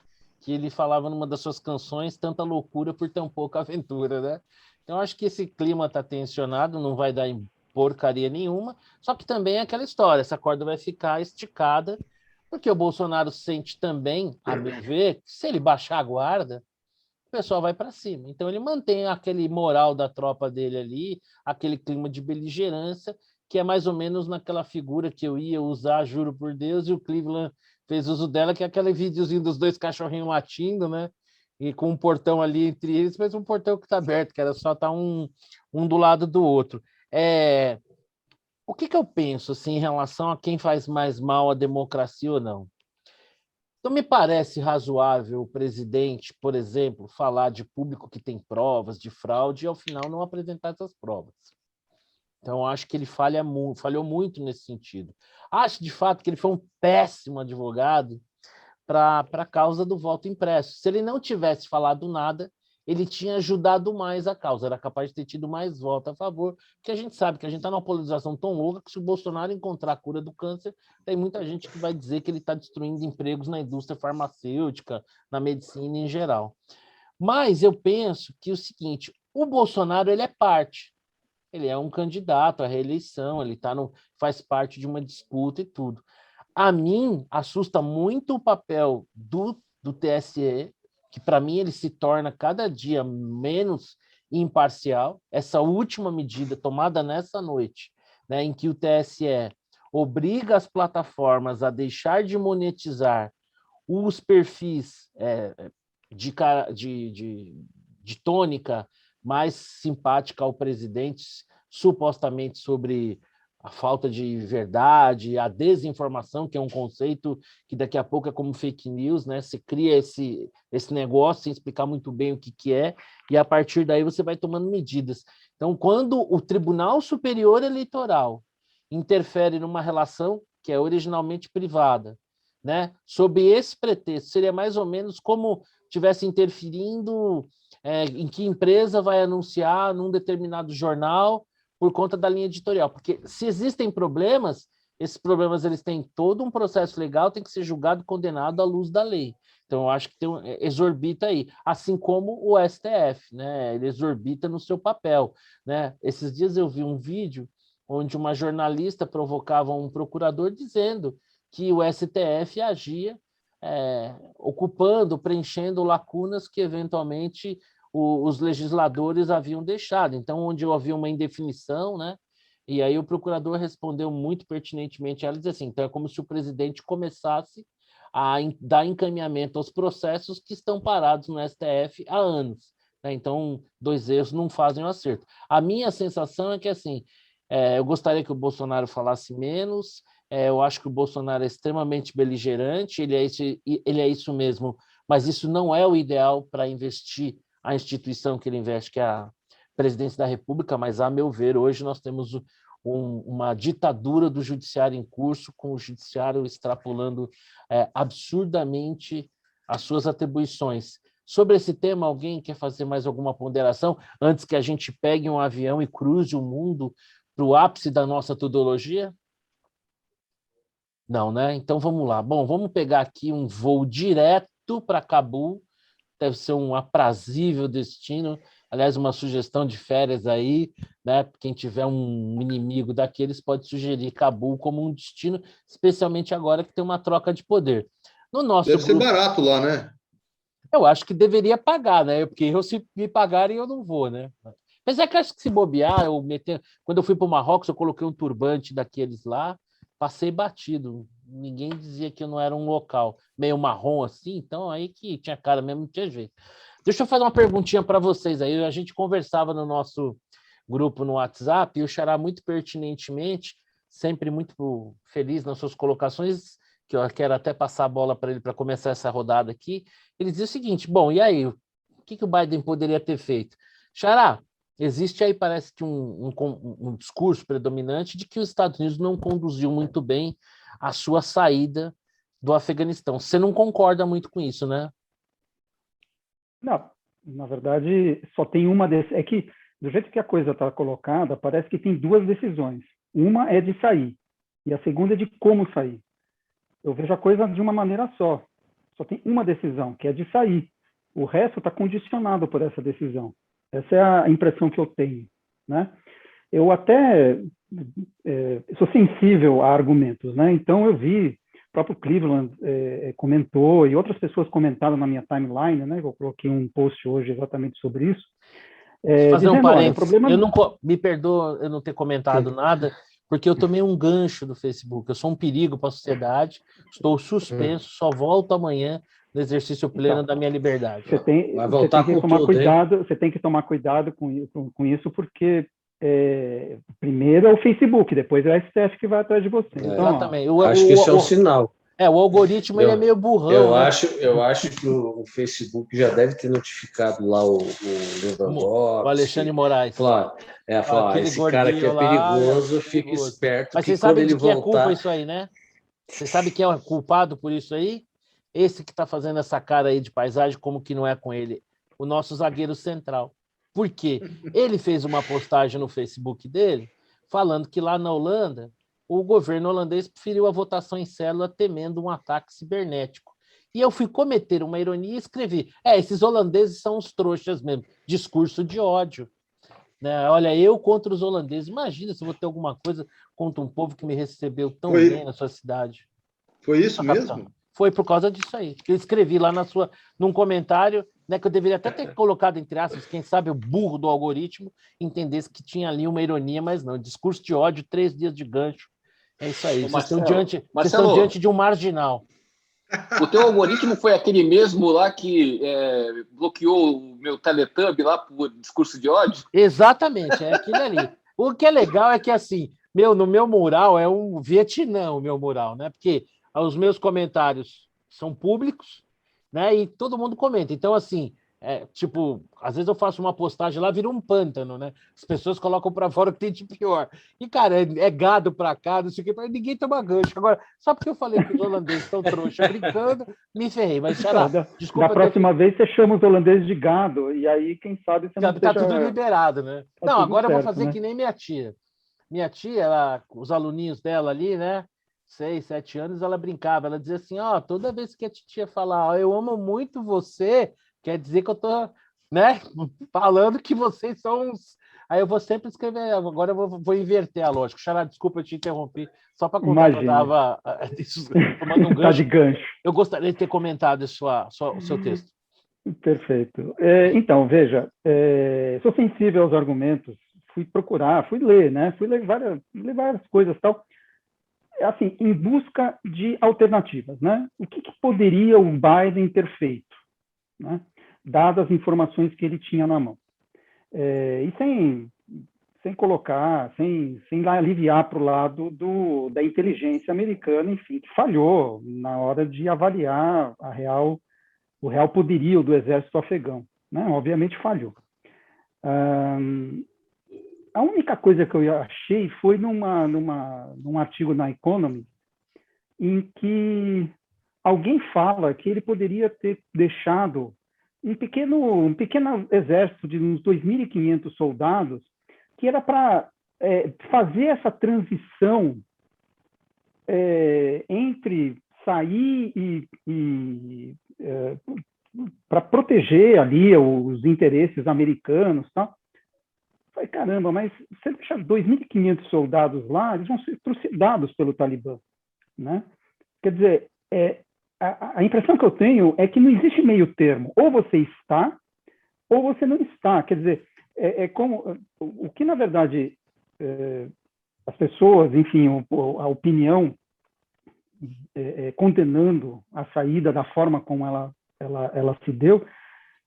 que ele falava numa das suas canções, tanta loucura por tão pouca aventura, né? Então, acho que esse clima está tensionado, não vai dar em porcaria nenhuma, só que também é aquela história, essa corda vai ficar esticada, porque o Bolsonaro sente também, a meu ver, que se ele baixar a guarda, o pessoal vai para cima. Então ele mantém aquele moral da tropa dele ali, aquele clima de beligerância, que é mais ou menos naquela figura que eu ia usar, juro por Deus, e o Cleveland fez uso dela, que é aquele videozinho dos 2 cachorrinhos latindo, né? E com um portão ali entre eles, mas um portão que está aberto, que era só estar um do lado do outro. O que eu penso assim, em relação a quem faz mais mal à democracia ou não? Não me parece razoável o presidente, por exemplo, falar de público que tem provas de fraude e, ao final, não apresentar essas provas. Então, acho que ele falhou muito nesse sentido. Acho, de fato, que ele foi um péssimo advogado para a causa do voto impresso. Se ele não tivesse falado nada, ele tinha ajudado mais a causa, era capaz de ter tido mais voto a favor, porque a gente sabe que a gente está numa polarização tão louca que se o Bolsonaro encontrar a cura do câncer, tem muita gente que vai dizer que ele está destruindo empregos na indústria farmacêutica, na medicina em geral. Mas eu penso que o seguinte, o Bolsonaro ele é parte, ele é um candidato à reeleição, ele faz parte de uma disputa e tudo. A mim, assusta muito o papel do TSE, que para mim ele se torna cada dia menos imparcial. Essa última medida tomada nessa noite, né, em que o TSE obriga as plataformas a deixar de monetizar os perfis de tônica mais simpática ao presidente, supostamente sobre a falta de verdade, a desinformação, que é um conceito que daqui a pouco é como fake news, né? Você cria esse negócio sem explicar muito bem o que é, e a partir daí você vai tomando medidas. Então, quando o Tribunal Superior Eleitoral interfere numa relação que é originalmente privada, né? Sob esse pretexto, seria mais ou menos como estivesse interferindo em que empresa vai anunciar num determinado jornal por conta da linha editorial. Porque se existem problemas, esses problemas eles têm todo um processo legal, tem que ser julgado e condenado à luz da lei. Então, eu acho que exorbita aí. Assim como o STF, né? Ele exorbita no seu papel, né? Esses dias eu vi um vídeo onde uma jornalista provocava um procurador dizendo que o STF agia ocupando, preenchendo lacunas que, eventualmente, os legisladores haviam deixado. Então, onde havia uma indefinição, né? E aí o procurador respondeu muito pertinentemente a ela, dizendo assim, então é como se o presidente começasse a dar encaminhamento aos processos que estão parados no STF há anos, né? Então, 2 erros não fazem um acerto. A minha sensação é que, assim, eu gostaria que o Bolsonaro falasse menos, eu acho que o Bolsonaro é extremamente beligerante, ele é isso mesmo, mas isso não é o ideal para investir a instituição que ele investe, que é a presidência da República, mas, a meu ver, hoje nós temos uma ditadura do judiciário em curso, com o judiciário extrapolando absurdamente as suas atribuições. Sobre esse tema, alguém quer fazer mais alguma ponderação antes que a gente pegue um avião e cruze o mundo para o ápice da nossa tudologia? Não, né? Então vamos lá. Bom, vamos pegar aqui um voo direto para Cabul, deve ser um aprazível destino. Aliás, uma sugestão de férias aí, né? Quem tiver um inimigo daqueles pode sugerir Cabul como um destino, especialmente agora que tem uma troca de poder. No nosso Deve ser grupo, barato lá, né? eu acho que deveria pagar, né? Porque se me pagarem, eu não vou, né? Mas é que acho que se bobear, quando eu fui para o Marrocos, eu coloquei um turbante daqueles lá, passei batido. Ninguém dizia que eu não era um local meio marrom assim, então aí que tinha cara mesmo, não tinha jeito. Deixa eu fazer uma perguntinha para vocês aí. A gente conversava no nosso grupo no WhatsApp e o Xará muito pertinentemente, sempre muito feliz nas suas colocações, que eu quero até passar a bola para ele para começar essa rodada aqui. Ele dizia o seguinte: bom, e aí? O que o Biden poderia ter feito? Xará, existe aí, parece que um discurso predominante de que os Estados Unidos não conduziu muito bem a sua saída do Afeganistão. Você não concorda muito com isso, né? Não, na verdade, só tem uma decisão. É que, do jeito que a coisa está colocada, parece que tem duas decisões. Uma é de sair, e a segunda é de como sair. Eu vejo a coisa de uma maneira só. Só tem uma decisão, que é de sair. O resto está condicionado por essa decisão. Essa é a impressão que eu tenho, né? Eu até sou sensível a argumentos, né? Então eu vi, o próprio Cleveland comentou, e outras pessoas comentaram na minha timeline, né? Eu coloquei um post hoje exatamente sobre isso. Fazer dizendo, um parênteses, problema... me perdoa eu não ter comentado nada, porque eu tomei um gancho do Facebook. Eu sou um perigo para a sociedade, estou suspenso, só volto amanhã no exercício pleno da minha liberdade. Você tem que tomar cuidado, você tem que tomar cuidado com isso, porque primeiro é o Facebook, depois é a STF que vai atrás de você. Então, exatamente. Acho que isso é um sinal. O algoritmo ele é meio burrão. Eu acho que o Facebook já deve ter notificado lá o Lewandowski. O Alexandre Moraes. Falar, esse cara aqui é perigoso, fica esperto. Mas vocês sabem de quem é culpa isso aí, né? Você sabe quem é o culpado por isso aí? Esse que está fazendo essa cara aí de paisagem, como que não é com ele? O nosso zagueiro central. Por quê? Ele fez uma postagem no Facebook dele, falando que lá na Holanda, o governo holandês preferiu a votação em célula temendo um ataque cibernético. E eu fui cometer uma ironia e escrevi: esses holandeses são os trouxas mesmo, discurso de ódio. Né? Olha, eu contra os holandeses. Imagina se eu vou ter alguma coisa contra um povo que me recebeu tão bem na sua cidade. Foi isso mesmo? Foi por causa disso aí. Eu escrevi lá num comentário, né, que eu deveria até ter colocado entre aspas, quem sabe o burro do algoritmo entendesse que tinha ali uma ironia, mas não. Discurso de ódio, 3 dias de gancho. É isso aí. Vocês estão diante de um marginal. O teu algoritmo foi aquele mesmo lá que bloqueou o meu Teletubb lá por discurso de ódio? Exatamente, é aquele ali. O que é legal é que, assim, no meu mural é um Vietnã, o meu mural, né? Porque os meus comentários são públicos, né? E todo mundo comenta. Então, assim, às vezes eu faço uma postagem lá, vira um pântano, né? As pessoas colocam para fora o que tem de pior. E, cara, é gado para cá, não sei o que, ninguém toma gancho. Agora, só porque eu falei que os holandeses estão trouxa brincando, me ferrei. Mas, Xará, desculpa. Da próxima vez você chama os holandeses de gado, e aí, quem sabe, você não tá tudo liberado, né? Tá não, agora certo, eu vou fazer, né? Que nem minha tia. Minha tia, os aluninhos dela ali, né? 6, 7 anos, ela brincava. Ela dizia assim, toda vez que a titia falar, eu amo muito você, quer dizer que eu tô, né, falando que vocês são uns... Aí eu vou sempre escrever, agora eu vou inverter a lógica. Xará, desculpa, eu te interrompi, só para contar que eu estava tomando um gancho. Tá de gancho. Eu gostaria de ter comentado o seu texto. Perfeito. Então, veja, sou sensível aos argumentos, fui procurar, fui ler, né? Fui ler várias coisas e tal. Assim, em busca de alternativas, né? O que poderia o Biden ter feito, né? Dadas as informações que ele tinha na mão. E sem colocar, sem aliviar para o lado da inteligência americana, enfim, que falhou na hora de avaliar o real poderio do exército afegão, né? Obviamente falhou. A única coisa que eu achei foi num artigo na Economy, em que alguém fala que ele poderia ter deixado um pequeno exército de uns 2.500 soldados, que era para fazer essa transição entre sair e para proteger ali os interesses americanos, tá? Falei, caramba, mas você deixa 2.500 soldados lá, eles vão ser trucidados pelo Talibã, né? Quer dizer, a impressão que eu tenho é que não existe meio termo. Ou você está, ou você não está. Quer dizer, como o que, na verdade, as pessoas, enfim, a opinião condenando a saída da forma como ela se deu,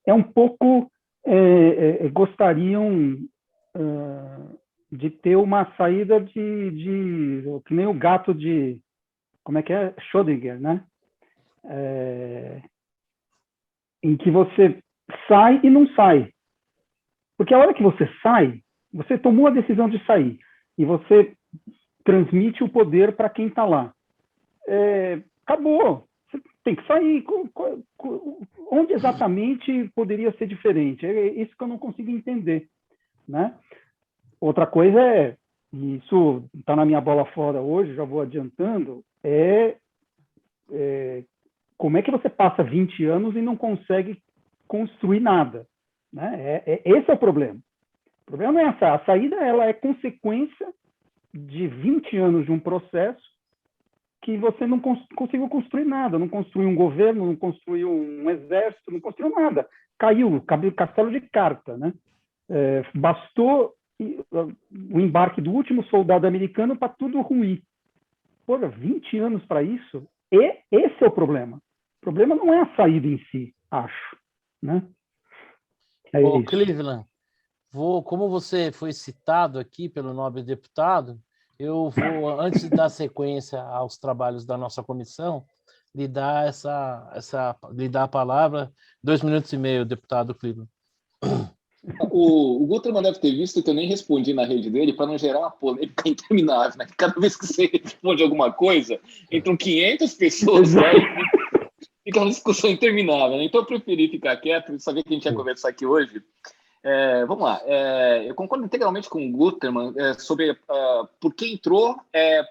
é um pouco gostariam de ter uma saída que nem o gato de, como é que é? Schrödinger, né? Em que você sai e não sai. Porque a hora que você sai, você tomou a decisão de sair e você transmite o poder para quem está lá. Acabou. Você tem que sair. Onde exatamente poderia ser diferente? É isso que eu não consigo entender, né? Outra coisa e isso está na minha bola fora hoje, já vou adiantando, como é que você passa 20 anos e não consegue construir nada, né? Esse é o problema. O problema não é essa. A saída ela é consequência de 20 anos de um processo que você não conseguiu construir nada, não construiu um governo, não construiu um exército, não construiu nada. Caiu, castelo de carta, né? Bastou o embarque do último soldado americano para tudo ruir. Porra, 20 anos para isso? Esse é o problema. O problema não é a saída em si, acho, né? Ô, Cleveland, como você foi citado aqui pelo nobre deputado, eu vou, antes de dar sequência aos trabalhos da nossa comissão, lhe dar a palavra, 2 minutos e meio, deputado Cleveland. O Gutermann deve ter visto que eu nem respondi na rede dele para não gerar uma polêmica interminável, né? Cada vez que você responde alguma coisa, entram 500 pessoas lá e fica uma discussão interminável, né? Então eu preferi ficar quieto e saber que a gente ia conversar aqui hoje. Vamos lá. Eu concordo integralmente com o Gutermann sobre por que entrou,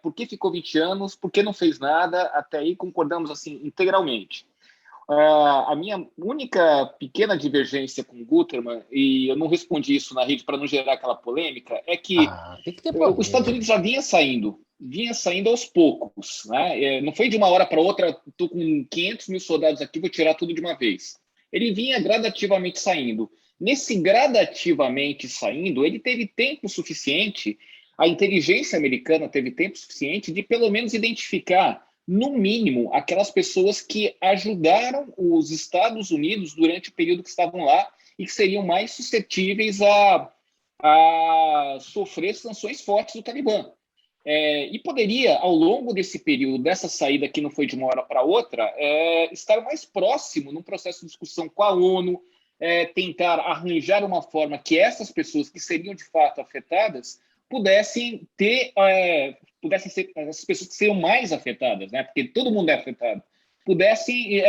por que ficou 20 anos, por que não fez nada. Até aí concordamos assim integralmente. A minha única pequena divergência com o Gutermann, e eu não respondi isso na rede para não gerar aquela polêmica, é que os Estados Unidos já vinha saindo aos poucos, né? Não foi de uma hora para outra, estou com 500 mil soldados aqui, vou tirar tudo de uma vez. Ele vinha gradativamente saindo. Nesse gradativamente saindo, ele teve tempo suficiente, a inteligência americana teve tempo suficiente de pelo menos identificar, no mínimo, aquelas pessoas que ajudaram os Estados Unidos durante o período que estavam lá e que seriam mais suscetíveis a sofrer sanções fortes do Talibã. E poderia, ao longo desse período, dessa saída que não foi de uma hora para outra, estar mais próximo num processo de discussão com a ONU, tentar arranjar uma forma que essas pessoas que seriam de fato afetadas pudessem ser as pessoas que seriam mais afetadas, né? Porque todo mundo é afetado, pudessem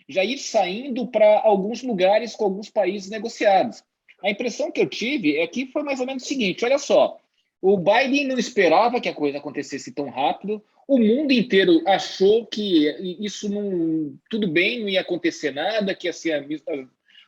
já ir saindo para alguns lugares com alguns países negociados. A impressão que eu tive é que foi mais ou menos o seguinte: olha só, o Biden não esperava que a coisa acontecesse tão rápido, o mundo inteiro achou que isso tudo bem, não ia acontecer nada, que ia ser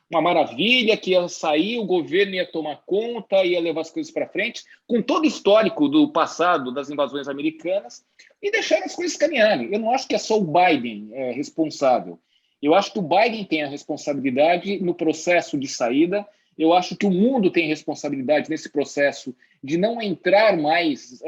uma maravilha, que ia sair, o governo ia tomar conta, ia levar as coisas para frente, com todo o histórico do passado das invasões americanas, e deixaram as coisas caminharem. Eu não acho que é só o Biden responsável. Eu acho que o Biden tem a responsabilidade no processo de saída. Eu acho que o mundo tem responsabilidade nesse processo de não entrar mais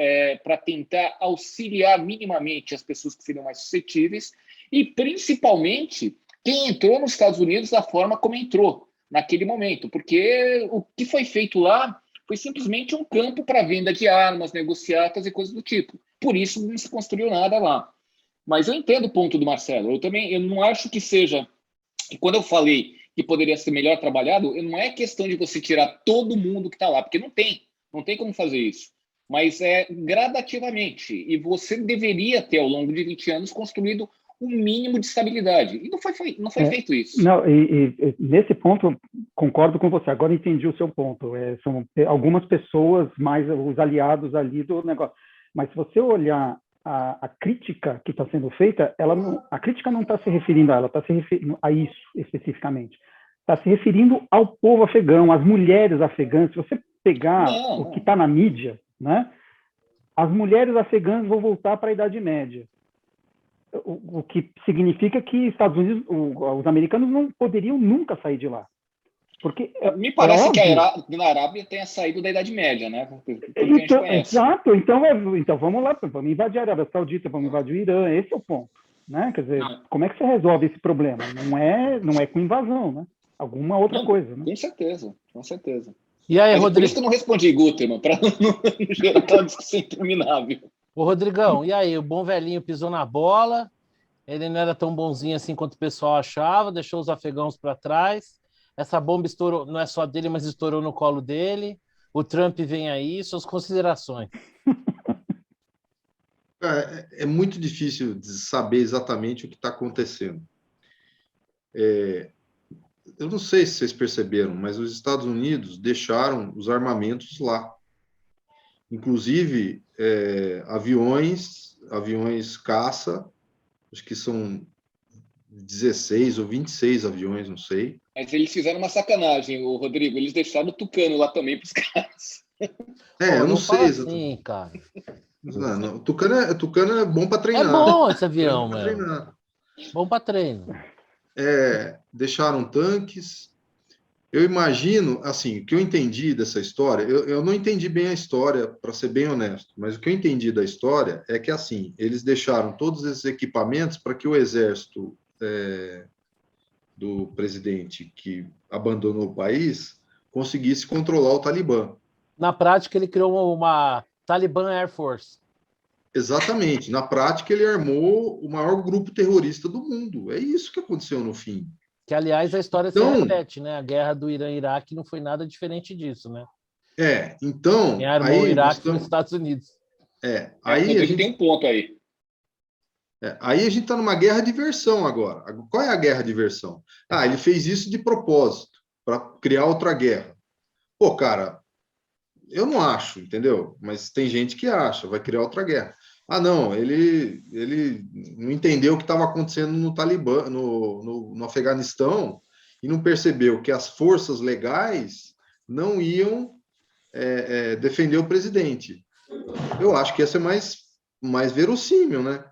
para tentar auxiliar minimamente as pessoas que seriam mais suscetíveis e, principalmente, quem entrou nos Estados Unidos da forma como entrou naquele momento, porque o que foi feito lá foi simplesmente um campo para venda de armas, negociatas e coisas do tipo. Por isso não se construiu nada lá. Mas eu entendo o ponto do Marcelo. Eu não acho que seja... E quando eu falei que poderia ser melhor trabalhado, não é questão de você tirar todo mundo que está lá, porque não tem como fazer isso. Mas gradativamente. E você deveria ter, ao longo de 20 anos, construído um mínimo de estabilidade. E não foi feito isso. Não, e nesse ponto, concordo com você. Agora entendi o seu ponto. São algumas pessoas, mais os aliados ali do negócio. Mas se você olhar a crítica que está sendo feita, a crítica não está se referindo a ela, está se referindo a isso especificamente. Está se referindo ao povo afegão, às mulheres afegãs. Se você pegar o que está na mídia, né, as mulheres afegãs vão voltar para a Idade Média. O que significa que Estados Unidos, os americanos não poderiam nunca sair de lá. Porque me parece que na Arábia tenha saído da Idade Média, né? Então, exato. Então vamos lá, vamos invadir a Arábia Saudita, vamos invadir o Irã. Esse é o ponto, né? Quer dizer, como é que você resolve esse problema? Não é com invasão, né? Alguma outra coisa, né? Com certeza, com certeza. E aí, Rodrigo? Por isso que eu não respondi, Gutermann, para não gerar uma discussão interminável. Ô, Rodrigão, e aí? O bom velhinho pisou na bola, ele não era tão bonzinho assim quanto o pessoal achava, deixou os afegãos para trás. Essa bomba estourou, não é só dele, mas estourou no colo dele. O Trump vem aí, suas considerações. É muito difícil de saber exatamente o que está acontecendo. Eu não sei se vocês perceberam, mas os Estados Unidos deixaram os armamentos lá. Inclusive, aviões caça, acho que são 16 ou 26 aviões, não sei. Mas eles fizeram uma sacanagem, o Rodrigo. Eles deixaram o Tucano lá também para os caras. Eu não sei exatamente. Assim, cara. Não. Tucano é bom para treinar. É bom esse avião, bom para treino. Deixaram tanques. Eu imagino, assim, o que eu entendi dessa história, eu não entendi bem a história, para ser bem honesto, mas o que eu entendi da história é que, assim, eles deixaram todos esses equipamentos para que o exército do presidente que abandonou o país conseguisse controlar o Talibã. Na prática, ele criou uma Taliban Air Force. Exatamente. Na prática, ele armou o maior grupo terrorista do mundo. É isso que aconteceu no fim. Que, aliás, a história se repete, né? A guerra do Irã-Iraque não foi nada diferente disso, né? Então... Quem armou o Iraque foi os Estados Unidos. Aí a gente tem um ponto aí. Aí a gente está numa guerra de versão agora. Qual é a guerra de versão? Ele fez isso de propósito, para criar outra guerra. Pô, cara, eu não acho, entendeu? Mas tem gente que acha, vai criar outra guerra. Não, ele não entendeu o que estava acontecendo no Talibã, no Afeganistão, e não percebeu que as forças legais não iam defender o presidente. Eu acho que essa é mais verossímil, né?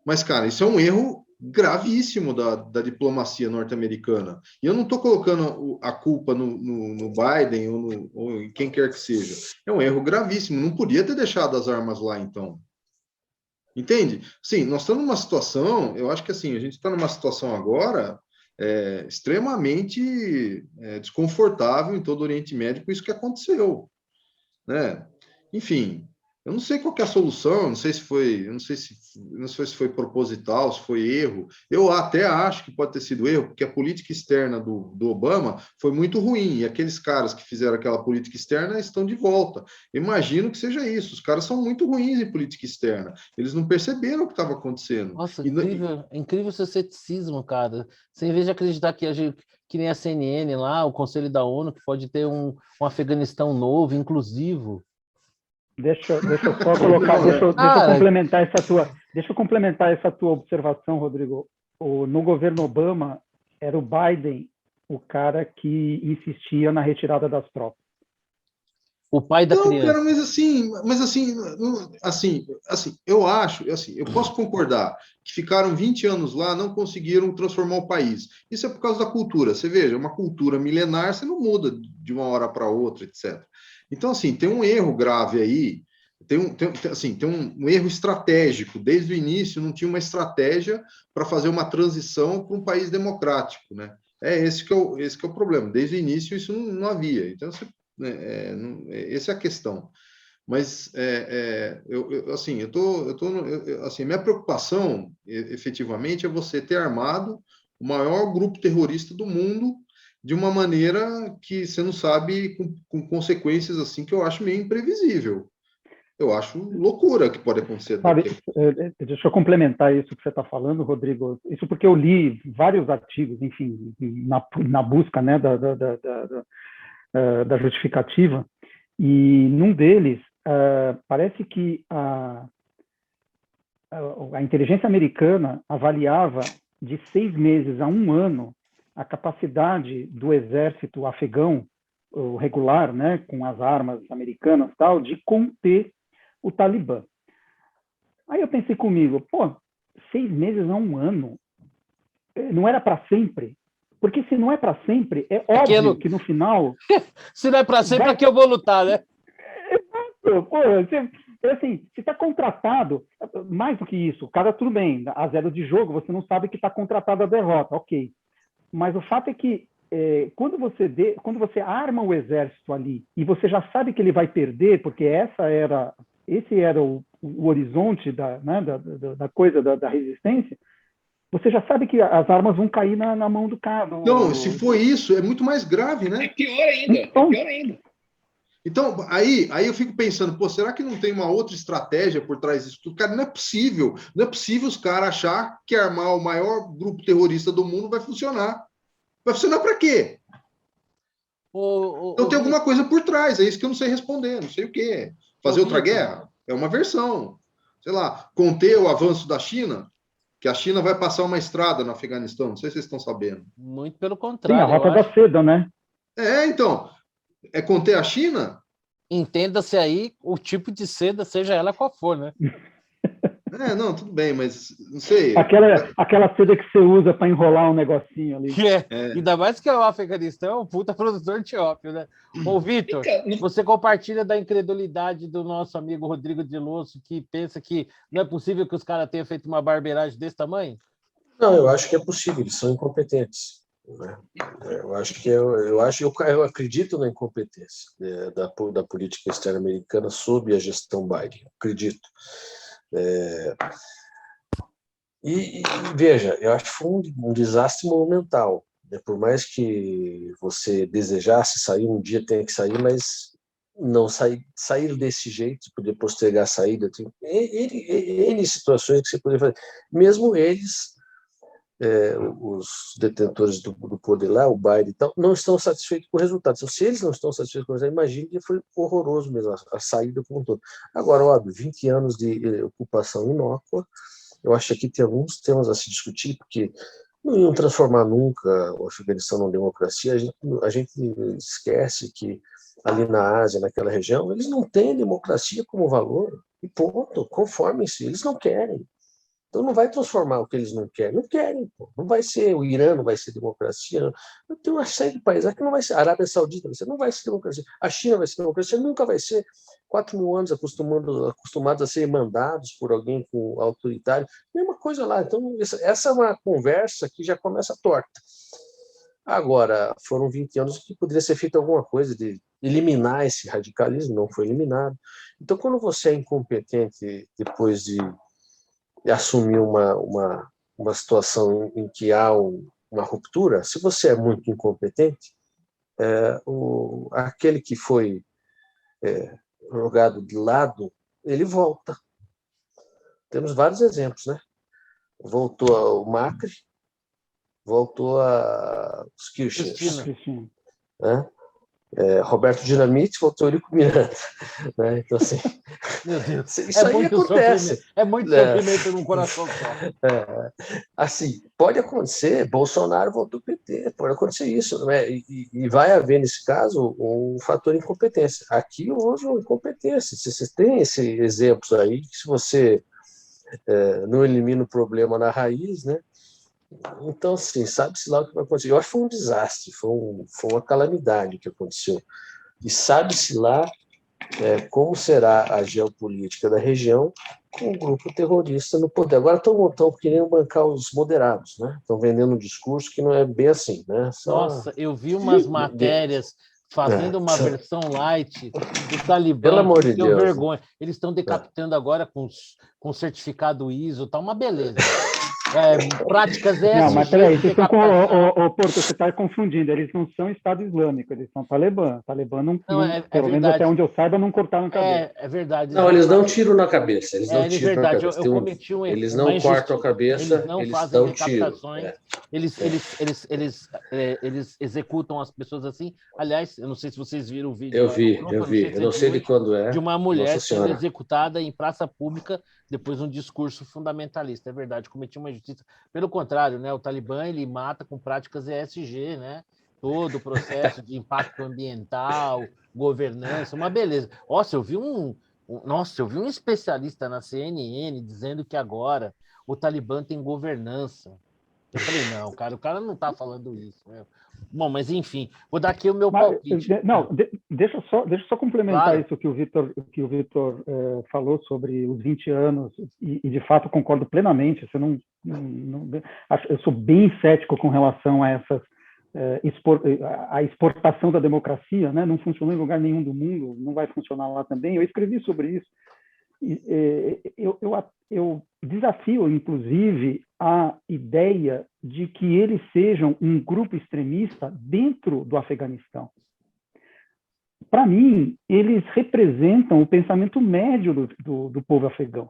Mas, cara, isso é um erro gravíssimo da diplomacia norte-americana. E eu não estou colocando a culpa no Biden ou em quem quer que seja. É um erro gravíssimo. Não podia ter deixado as armas lá, então. Entende? Sim, nós estamos numa situação, eu acho que assim, a gente está numa situação agora extremamente desconfortável em todo o Oriente Médio com isso que aconteceu, né? Enfim, eu não sei qual que é a solução, não sei se foi proposital, se foi erro. Eu até acho que pode ter sido erro, porque a política externa do Obama foi muito ruim, e aqueles caras que fizeram aquela política externa estão de volta. Imagino que seja isso, os caras são muito ruins em política externa, eles não perceberam o que estava acontecendo. Nossa, incrível seu ceticismo, cara. Você, em vez de acreditar que nem a CNN lá, o Conselho da ONU, que pode ter um Afeganistão novo, inclusivo. Deixa eu só colocar, deixa eu complementar essa tua observação, Rodrigo. No governo Obama, era o Biden o cara que insistia na retirada das tropas. O pai da criança. Cara, eu acho, eu posso concordar que ficaram 20 anos lá, não conseguiram transformar o país. Isso é por causa da cultura. Você veja, uma cultura milenar, você não muda de uma hora para outra, etc. Então, assim, tem um erro grave aí, tem um erro estratégico. Desde o início, não tinha uma estratégia para fazer uma transição para um país democrático, né? Esse que é o problema. Desde o início, isso não havia. Então, essa é a questão. Mas, minha preocupação, efetivamente, é você ter armado o maior grupo terrorista do mundo de uma maneira que você não sabe, com consequências assim, que eu acho meio imprevisível. Eu acho loucura que pode acontecer. Deixa eu complementar isso que você está falando, Rodrigo. Isso porque eu li vários artigos, enfim, na busca, né, da justificativa, e num deles parece que a inteligência americana avaliava de 6 meses a 1 ano a capacidade do exército afegão, o regular, né, com as armas americanas tal, de conter o Talibã. Aí eu pensei comigo, 6 meses a 1 ano, não era para sempre? Porque se não é para sempre, é óbvio que no final... Se não é para sempre, aqui eu vou lutar, né? Assim, se está contratado, mais do que isso, cara, tudo bem, a 0 de jogo, você não sabe que está contratado a derrota, ok. Mas o fato é que quando você arma o exército ali e você já sabe que ele vai perder, porque esse era o horizonte da coisa, da resistência, você já sabe que as armas vão cair na mão do cara. Não, se for isso, é muito mais grave, né? É pior ainda. Então, aí eu fico pensando, será que não tem uma outra estratégia por trás disso tudo? Cara, não é possível os caras achar que armar o maior grupo terrorista do mundo vai funcionar. Vai funcionar para quê? Então tem alguma coisa por trás, é isso que eu não sei responder, não sei o quê. Fazer outra guerra? É uma versão. Sei lá, conter o avanço da China, que a China vai passar uma estrada no Afeganistão, não sei se vocês estão sabendo. Muito pelo contrário. Sim, a rota da seda, né? Então... É conter a China? Entenda-se aí o tipo de seda, seja ela qual for, né? Não, tudo bem, mas não sei. Aquela seda que você usa para enrolar um negocinho ali. Ainda mais que o Afeganistão é um puta produtor de ópio, né? Ô, Vitor, você compartilha da incredulidade do nosso amigo Rodrigo de Losso, que pensa que não é possível que os caras tenham feito uma barbeiragem desse tamanho? Não, eu acho que é possível, eles são incompetentes. Eu acredito na incompetência da política externa americana sob a gestão Biden, acredito. E veja, eu acho que foi um desastre monumental, né? Por mais que você desejasse sair, um dia tem que sair, mas não sair desse jeito, poder postergar a saída, tem N situações que você poderia fazer. Mesmo eles, os detentores do poder lá, o Biden e tal, não estão satisfeitos com o resultado. Então, se eles não estão satisfeitos com o resultado, imagine que foi horroroso mesmo a saída como um todo. Agora, óbvio, 20 anos de ocupação inócua, eu acho que aqui tem alguns temas a se discutir, porque não iam transformar nunca o Afeganistão numa democracia. A gente esquece que ali na Ásia, naquela região, eles não têm democracia como valor, e ponto, conformem-se, eles não querem. Então não vai transformar o que eles não querem. Não querem, pô. Não vai ser, o Irã não vai ser democracia. Não. Tem uma série de países aqui não vai ser. A Arábia Saudita não vai ser democracia. A China vai ser democracia. Nunca vai ser. 4.000 anos acostumados a ser mandados por alguém com autoritário. Mesma coisa lá. Então essa é uma conversa que já começa torta. Agora, foram 20 anos que poderia ser feito alguma coisa de eliminar esse radicalismo. Não foi eliminado. Então quando você é incompetente depois de assumir uma situação em que há uma ruptura, se você é muito incompetente, aquele que foi jogado de lado, ele volta. Temos vários exemplos, né? Voltou o Macri, voltou os Kirchner, né? Roberto Dinamite voltou ele com Miranda, né? Então assim, meu Deus, isso aí acontece. É muito sofrimento num coração só. Assim, pode acontecer. Bolsonaro voltou para o PT, pode acontecer isso, né? E vai haver nesse caso um fator incompetência. Aqui houve uma incompetência. Você tem esses exemplos aí que se você não elimina o problema na raiz, né? Então, assim, sabe-se lá o que vai acontecer. Eu acho que foi um desastre, foi uma calamidade que aconteceu. E sabe-se lá como será a geopolítica da região com o grupo terrorista no poder. Agora estão querendo bancar os moderados, né? Estão vendendo um discurso que não é bem assim, né? Nossa, eu vi umas matérias fazendo uma versão light do Talibã. Pelo amor de Deus. Vergonha. Eles estão decapitando agora com certificado ISO, tá uma beleza. Práticas Não, mas peraí, Porto, você está confundindo. Eles não são Estado Islâmico, eles são Talibã. Talibã não, pelo menos até onde eu saiba, não cortaram a cabeça. É verdade. Não, eles dão tiro na cabeça. Eles não tiram na cabeça. Eu cometi um erro. Eles não cortam a cabeça, eles não fazem dão decapitações. Tiro. Eles executam as pessoas assim. Aliás, eu não sei se vocês viram o vídeo. Eu vi. Eu não sei de quando é. De uma mulher sendo executada em praça pública depois um discurso fundamentalista. É verdade, cometi uma injustiça. Pelo contrário, né, o Talibã ele mata com práticas ESG, né? Todo o processo de impacto ambiental, governança, uma beleza. Nossa, eu vi um especialista na CNN dizendo que agora o Talibã tem governança. Eu falei, não, cara, o cara não está falando isso. Né? Bom, mas enfim, vou dar aqui o meu palpite. Não, deixa eu só complementar Claro. isso que o Vitor falou sobre os 20 anos, e de fato concordo plenamente. Eu sou bem cético com relação a essas a exportação da democracia, né? Não funcionou em lugar nenhum do mundo, não vai funcionar lá também. Eu escrevi sobre isso. Eu desafio, inclusive, a ideia de que eles sejam um grupo extremista dentro do Afeganistão. Para mim, eles representam o pensamento médio do povo afegão.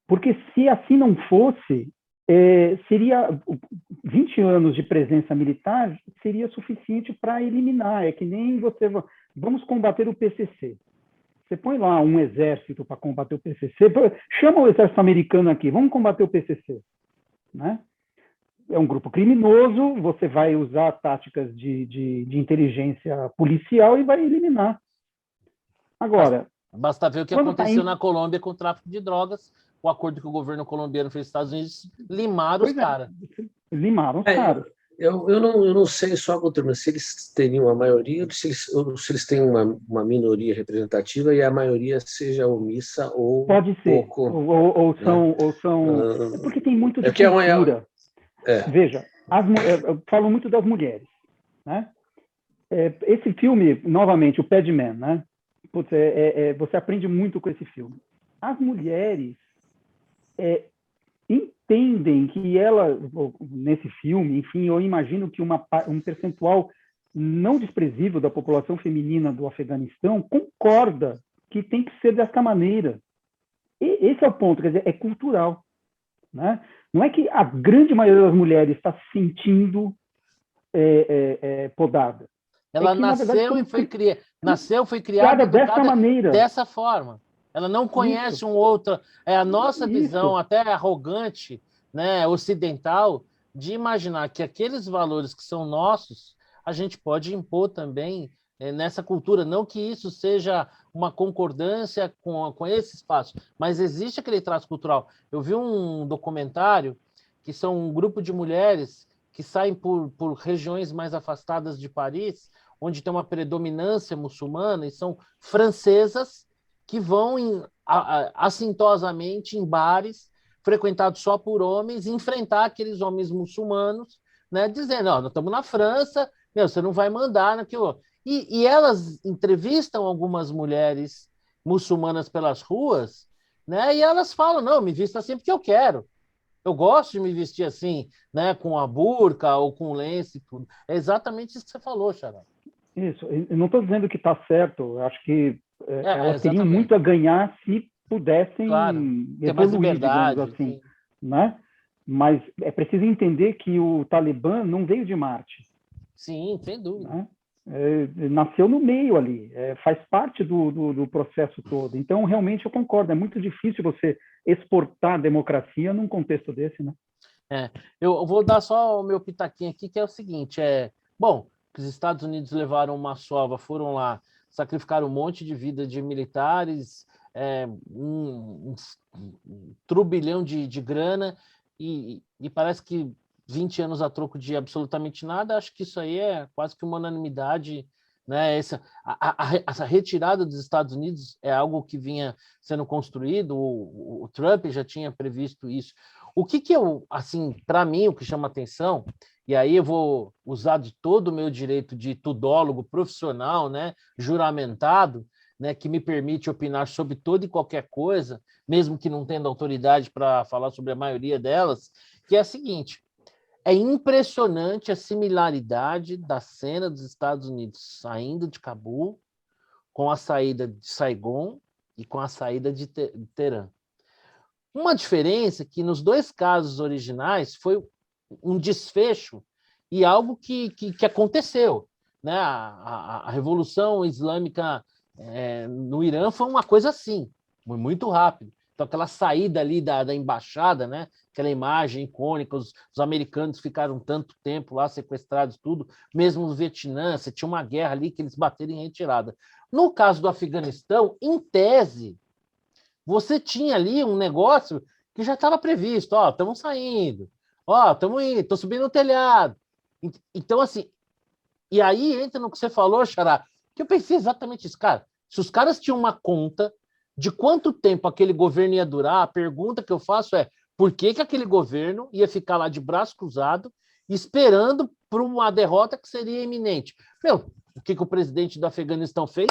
Porque se assim não fosse, seria 20 anos de presença militar seria suficiente para eliminar. É que nem vamos combater o PCC. Você põe lá um exército para combater o PCC, chama o exército americano aqui, vamos combater o PCC. Né? É um grupo criminoso, você vai usar táticas de inteligência policial e vai eliminar. Agora... Basta ver o que aconteceu na Colômbia com o tráfico de drogas, o acordo que o governo colombiano fez com os Estados Unidos, limaram os caras. Limaram os caras. Eu não sei só, mas se eles teriam a maioria ou se eles têm uma minoria representativa e a maioria seja omissa ou pode ser, pouco, ou são porque tem muito de cultura. Veja, eu falo muito das mulheres, né? Esse filme, novamente, o Padman, né? Putz, você aprende muito com esse filme. As mulheres entendem que ela, nesse filme, enfim, eu imagino que um percentual não desprezível da população feminina do Afeganistão concorda que tem que ser dessa maneira. E esse é o ponto, quer dizer, é cultural. Né? Não é que a grande maioria das mulheres está se sentindo podada. Ela nasceu e foi criada dessa maneira. Dessa forma. Ela não conhece um outro. É a nossa visão, até arrogante, né, ocidental, de imaginar que aqueles valores que são nossos, a gente pode impor também nessa cultura. Não que isso seja uma concordância com esse espaço, mas existe aquele traço cultural. Eu vi um documentário que são um grupo de mulheres que saem por regiões mais afastadas de Paris, onde tem uma predominância muçulmana, e são francesas que vão assintosamente em bares frequentados só por homens, enfrentar aqueles homens muçulmanos, né, dizendo, nós estamos na França, você não vai mandar naquilo. E elas entrevistam algumas mulheres muçulmanas pelas ruas, né, e elas falam, não, me visto assim porque eu quero. Eu gosto de me vestir assim, né, com a burca ou com lenço. É exatamente isso que você falou, Xará. Isso, eu não estou dizendo que está certo, eu acho que elas teriam muito a ganhar se pudessem evoluir, digamos assim. Né? Mas é preciso entender que o Talibã não veio de Marte. Sim, sem dúvida. Né? Nasceu no meio ali, faz parte do processo todo. Então, realmente, eu concordo, é muito difícil você exportar a democracia num contexto desse. Né? Eu vou dar só o meu pitaquinho aqui, que é o seguinte, bom, que os Estados Unidos levaram uma sova, foram lá, sacrificaram um monte de vida de militares, um turbilhão de grana, e parece que 20 anos a troco de absolutamente nada. Acho que isso aí é quase que uma unanimidade. Né? Essa retirada dos Estados Unidos é algo que vinha sendo construído, o Trump já tinha previsto isso. O que assim, para mim, o que chama atenção, e aí eu vou usar de todo o meu direito de tudólogo profissional, né, juramentado, né, que me permite opinar sobre toda e qualquer coisa, mesmo que não tendo autoridade para falar sobre a maioria delas, que é a seguinte: é impressionante a similaridade da cena dos Estados Unidos saindo de Cabul com a saída de Saigon e com a saída de Teherã. Uma diferença que nos dois casos originais foi um desfecho e algo que aconteceu. Né? A Revolução Islâmica no Irã foi uma coisa assim, foi muito rápido. Então, aquela saída ali da embaixada, né? Aquela imagem icônica, os americanos ficaram tanto tempo lá sequestrados, tudo, mesmo no Vietnã, você tinha uma guerra ali que eles bateram em retirada. No caso do Afeganistão, em tese, você tinha ali um negócio que já estava previsto, ó, estamos saindo, ó, estamos indo, estou subindo no telhado. Então, assim, e aí entra no que você falou, Xará, que eu pensei exatamente isso, cara. Se os caras tinham uma conta de quanto tempo aquele governo ia durar, a pergunta que eu faço é por que aquele governo ia ficar lá de braço cruzado esperando por uma derrota que seria iminente? Meu, o que o presidente do Afeganistão fez?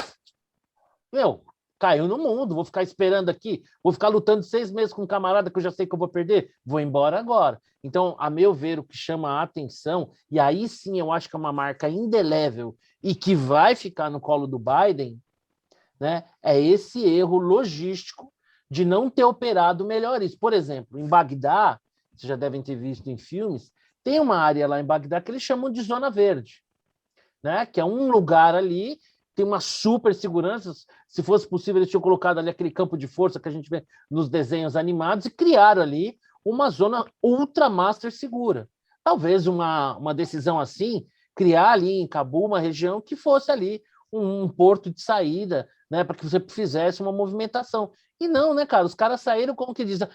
Meu, caiu no mundo, vou ficar esperando aqui, vou ficar lutando 6 meses com um camarada que eu já sei que eu vou perder, vou embora agora. Então, a meu ver, o que chama a atenção, e aí sim eu acho que é uma marca indelével e que vai ficar no colo do Biden, né, é esse erro logístico de não ter operado melhor isso. Por exemplo, em Bagdá, vocês já devem ter visto em filmes, tem uma área lá em Bagdá que eles chamam de Zona Verde, né, que é um lugar ali, tem uma super segurança. Se fosse possível, eles tinham colocado ali aquele campo de força que a gente vê nos desenhos animados e criaram ali uma zona ultra master segura. Talvez uma decisão assim, criar ali em Cabul uma região que fosse ali um porto de saída, né, para que você fizesse uma movimentação. E não, né, cara? Os caras saíram como que dizem,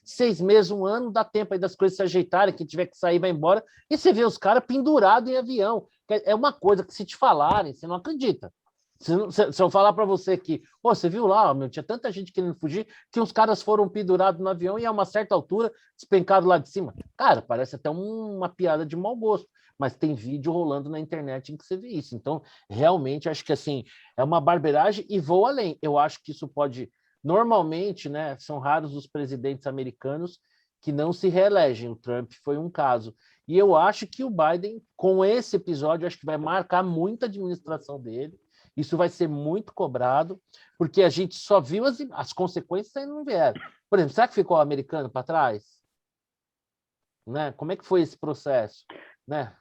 6 meses, 1 ano, dá tempo aí das coisas se ajeitarem, quem tiver que sair vai embora. E você vê os caras pendurados em avião. É uma coisa que se te falarem, você não acredita. Se eu falar para você que, você viu lá, meu, tinha tanta gente querendo fugir que os caras foram pendurados no avião e a uma certa altura despencaram lá de cima. Cara, parece até uma piada de mau gosto, mas tem vídeo rolando na internet em que você vê isso. Então, realmente, acho que assim, é uma barbeiragem e vou além. Eu acho que isso pode, normalmente, né, são raros os presidentes americanos que não se reelegem. O Trump foi um caso. E eu acho que o Biden, com esse episódio, acho que vai marcar muito a administração dele. Isso vai ser muito cobrado, porque a gente só viu as consequências ainda não vieram. Por exemplo, será que ficou o americano para trás? Né? Como é que foi esse processo? Né?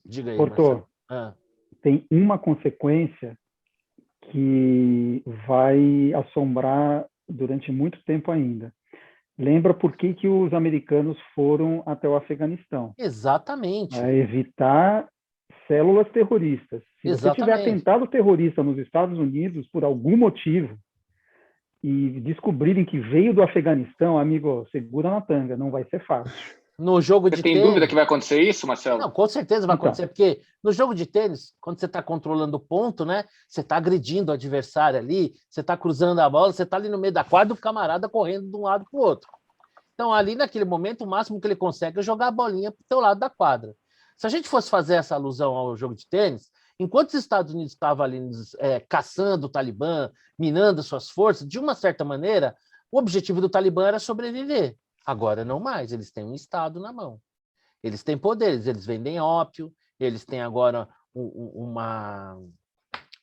Diga aí, Porto, tem uma consequência que vai assombrar durante muito tempo ainda. Lembra por que os americanos foram até o Afeganistão? Exatamente. Para evitar células terroristas. Se você tiver atentado terrorista nos Estados Unidos, por algum motivo, e descobrirem que veio do Afeganistão, amigo, segura na tanga, não vai ser fácil. No jogo de tênis... Você tem dúvida que vai acontecer isso, Marcelo? Não, com certeza vai acontecer, porque no jogo de tênis, quando você está controlando o ponto, né, você está agredindo o adversário ali, você está cruzando a bola, você está ali no meio da quadra, o camarada correndo de um lado para o outro. Então, ali naquele momento, o máximo que ele consegue é jogar a bolinha para o teu lado da quadra. Se a gente fosse fazer essa alusão ao jogo de tênis, enquanto os Estados Unidos estavam ali caçando o Talibã, minando suas forças, de uma certa maneira, o objetivo do Talibã era sobreviver. Agora não mais, eles têm um Estado na mão. Eles têm poderes, eles vendem ópio, eles têm agora uma...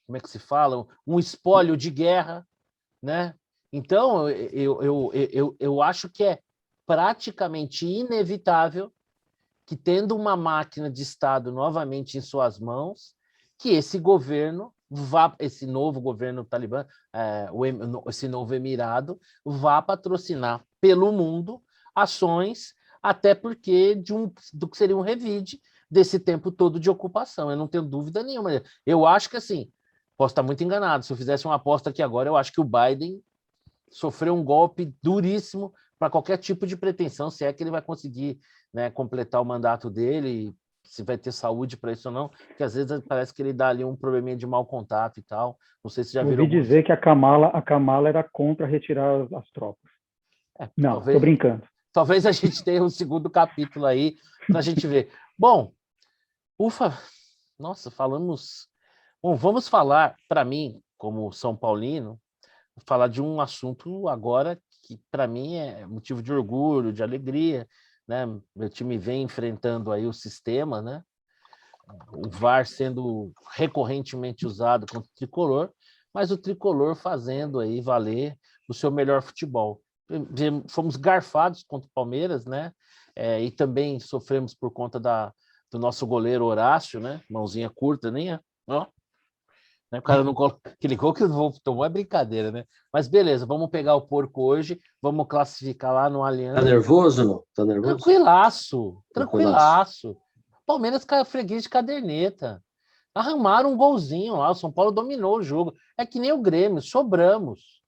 Como é que se fala? Um espólio de guerra, né? Então, eu acho que é praticamente inevitável que, tendo uma máquina de Estado novamente em suas mãos, que esse governo esse novo governo talibã, esse novo emirado, vá patrocinar pelo mundo ações, até porque do que seria um revide desse tempo todo de ocupação. Eu não tenho dúvida nenhuma. Eu acho que, assim, posso estar muito enganado, se eu fizesse uma aposta aqui agora, eu acho que o Biden sofreu um golpe duríssimo para qualquer tipo de pretensão, se é que ele vai conseguir, né, completar o mandato dele, se vai ter saúde para isso ou não, porque às vezes parece que ele dá ali um probleminha de mau contato e tal. Não sei se já viram. Ouvi dizer que a Kamala era contra retirar as tropas. Não, estou brincando. Talvez a gente tenha um segundo capítulo aí para a gente ver. Bom, ufa, nossa, falamos... Bom, vamos falar, para mim, como São Paulino, falar de um assunto agora que, para mim, é motivo de orgulho, de alegria, né? Meu time vem enfrentando aí o sistema, né? O VAR sendo recorrentemente usado contra o Tricolor, mas o Tricolor fazendo aí valer o seu melhor futebol. Fomos garfados contra o Palmeiras, né? E também sofremos por conta do nosso goleiro Horácio, né? Mãozinha curta, nem é. Ó. Né? O cara não aquele gol que o Wolf tomou é brincadeira, né? Mas beleza, vamos pegar o porco hoje, vamos classificar lá no Allianz. Tá nervoso ou não? Tá nervoso? Tranquilaço. Palmeiras caiu freguês de caderneta. Arramaram um golzinho lá, o São Paulo dominou o jogo. É que nem o Grêmio, sobramos.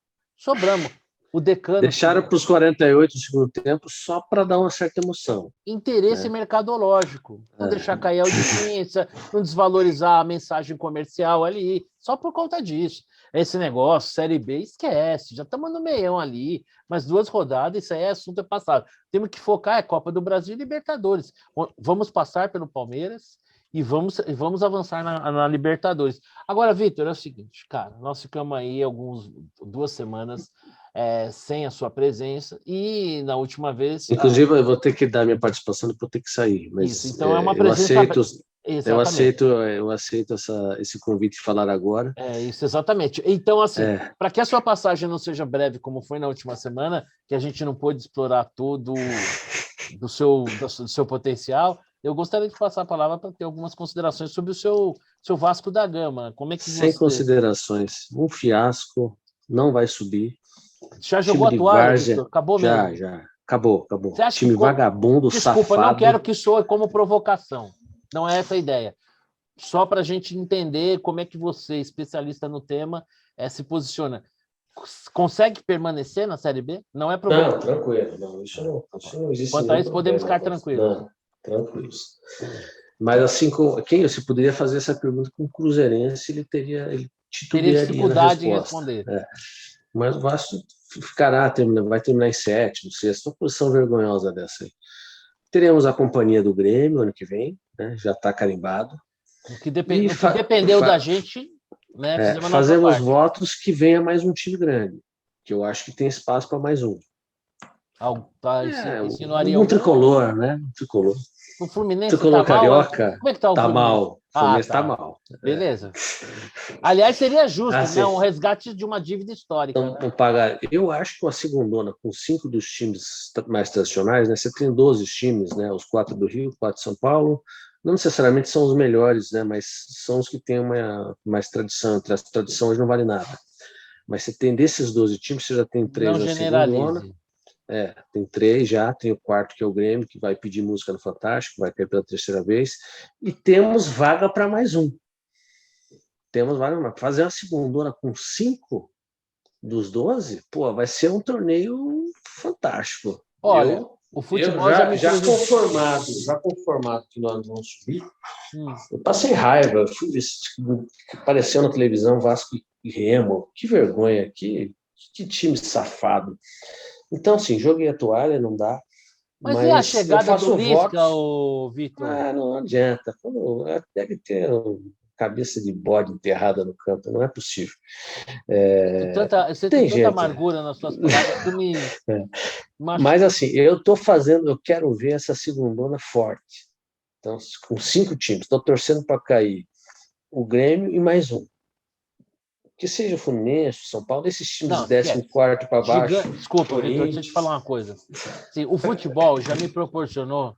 O Decano... Deixaram para os 48 do segundo tempo só para dar uma certa emoção. Interesse mercadológico. Não deixar cair a audiência, não desvalorizar a mensagem comercial ali, só por conta disso. Esse negócio, Série B, esquece. Já estamos no meião ali, mas 2 rodadas, isso aí é assunto passado. Temos que focar, é Copa do Brasil e Libertadores. Vamos passar pelo Palmeiras e vamos avançar na Libertadores. Agora, Vitor, é o seguinte, cara, nós ficamos aí 2 semanas sem a sua presença, e na última vez... Inclusive, eu vou ter que dar minha participação, depois vou ter que sair. Mas isso, então é uma presença... Eu aceito esse convite de falar agora. Isso, exatamente. Então, assim, para que a sua passagem não seja breve, como foi na última semana, que a gente não pôde explorar todo do seu potencial, eu gostaria de passar a palavra para ter algumas considerações sobre o seu Vasco da Gama. Como é que Sem considerações. Um fiasco, não vai subir. Já jogou a toalha, Victor? Acabou mesmo? Já. Acabou. Você acha time vagabundo, Desculpa, safado. não quero que soe como provocação. Não é essa a ideia. Só para a gente entender como é que você, especialista no tema, se posiciona. Consegue permanecer na Série B? Não é problema. Não, tranquilo. Não, isso não existe. Quanto a isso, podemos ficar tranquilos. Não, tranquilos. Mas assim, você poderia fazer essa pergunta com o Cruzeirense, ele teria dificuldade em responder. Mas o Vasco vai terminar em 7º, 6º, uma posição vergonhosa dessa aí. Teremos a companhia do Grêmio ano que vem, né? Já está carimbado. O que dependeu da gente, né? Fazemos votos que venha mais um time grande, que eu acho que tem espaço para mais um. Um tricolor, né? Um tricolor. O Fluminense tricolor carioca como é que tá o Fluminense? Mal. O Fluminense tá mal. Beleza. Aliás, seria justo, né? Um resgate de uma dívida histórica. Então, pagar. Eu acho que uma segundona com 5 dos times mais tradicionais, né? Você tem 12 times, né? Os 4 do Rio, 4 de São Paulo. Não necessariamente são os melhores, né? Mas são os que têm mais tradição. As tradições não vale nada. Mas você tem desses 12 times, você já tem 3 na segundona. Tem 3 já, tem o 4º, que é o Grêmio, que vai pedir música no Fantástico, vai cair pela 3ª vez, e temos vaga para mais um. Temos vaga para fazer uma segundona com 5 dos 12, vai ser um torneio fantástico. Olha, o futebol já conformado que nós vamos subir, eu passei raiva, fui ver, apareceu na televisão Vasco e Remo, que vergonha, que time safado. Então, assim, joguei a toalha, não dá. Mas e a chegada do Lisca, Vitor? Não adianta. Deve ter cabeça de bode enterrada no campo, não é possível. Você tem tanta amargura nas suas palavras que me... Mas, assim, eu quero ver essa segundona forte. Então, com 5 times, estou torcendo para cair o Grêmio e mais um. Que seja o Fluminense, São Paulo, esses times de 14º para baixo. Desculpa, Vitor, deixa eu te falar uma coisa. Sim, o futebol já me proporcionou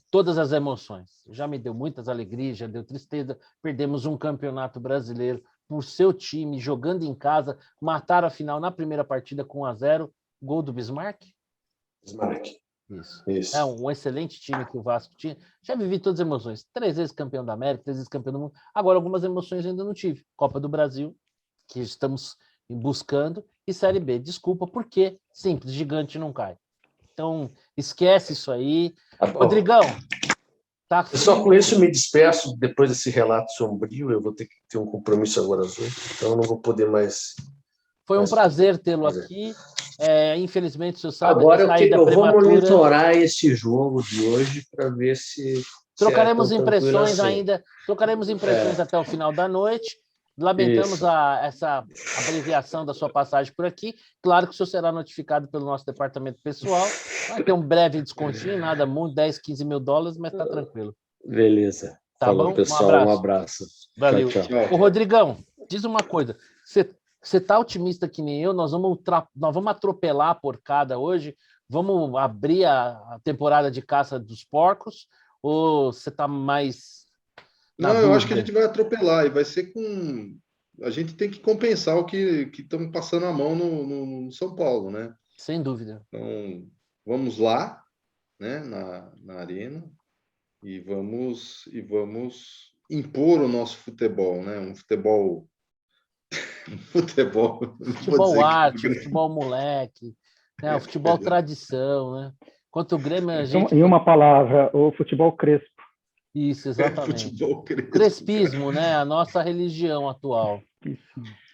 todas as emoções. Já me deu muitas alegrias, já deu tristeza. Perdemos um campeonato brasileiro por seu time, jogando em casa, mataram a final na primeira partida com 1-0, gol do Bismarck. Isso. É um excelente time que o Vasco tinha. Já vivi todas as emoções. 3 vezes campeão da América, 3 vezes campeão do mundo. Agora, algumas emoções ainda não tive. Copa do Brasil, que estamos buscando, e Série B. Desculpa, porque simples, gigante não cai. Então, esquece isso aí. Rodrigão, tá? Só com isso me despeço, depois desse relato sombrio, eu vou ter que ter um compromisso agora às 8, então eu não vou poder mais... Foi um prazer tê-lo aqui. Infelizmente, o senhor sabe... Agora eu vou monitorar esse jogo de hoje para ver se... Trocaremos impressões ainda, até o final da noite. Lamentamos essa abreviação da sua passagem por aqui. Claro que o senhor será notificado pelo nosso departamento pessoal. Vai ter um breve descontinho, nada muito, 10, 15 mil dólares, mas está tranquilo. Beleza. Falou, pessoal. Um abraço. Valeu. Tchau. Ô, Rodrigão, diz uma coisa. Você está otimista que nem eu? Nós vamos atropelar a porcada hoje? Vamos abrir a temporada de caça dos porcos? Ou você está mais... Não, eu acho que a gente vai atropelar e vai ser com a gente tem que compensar o que estamos passando a mão no São Paulo, né? Sem dúvida. Então, vamos lá, né, na arena e vamos impor o nosso futebol, né? Um futebol, Futebol arte, futebol moleque, né? O futebol tradição, né? Quanto o Grêmio a gente... Em uma palavra, o futebol crespo. Isso, exatamente. Futebol crespo, Crespismo, né? A nossa religião atual. Isso.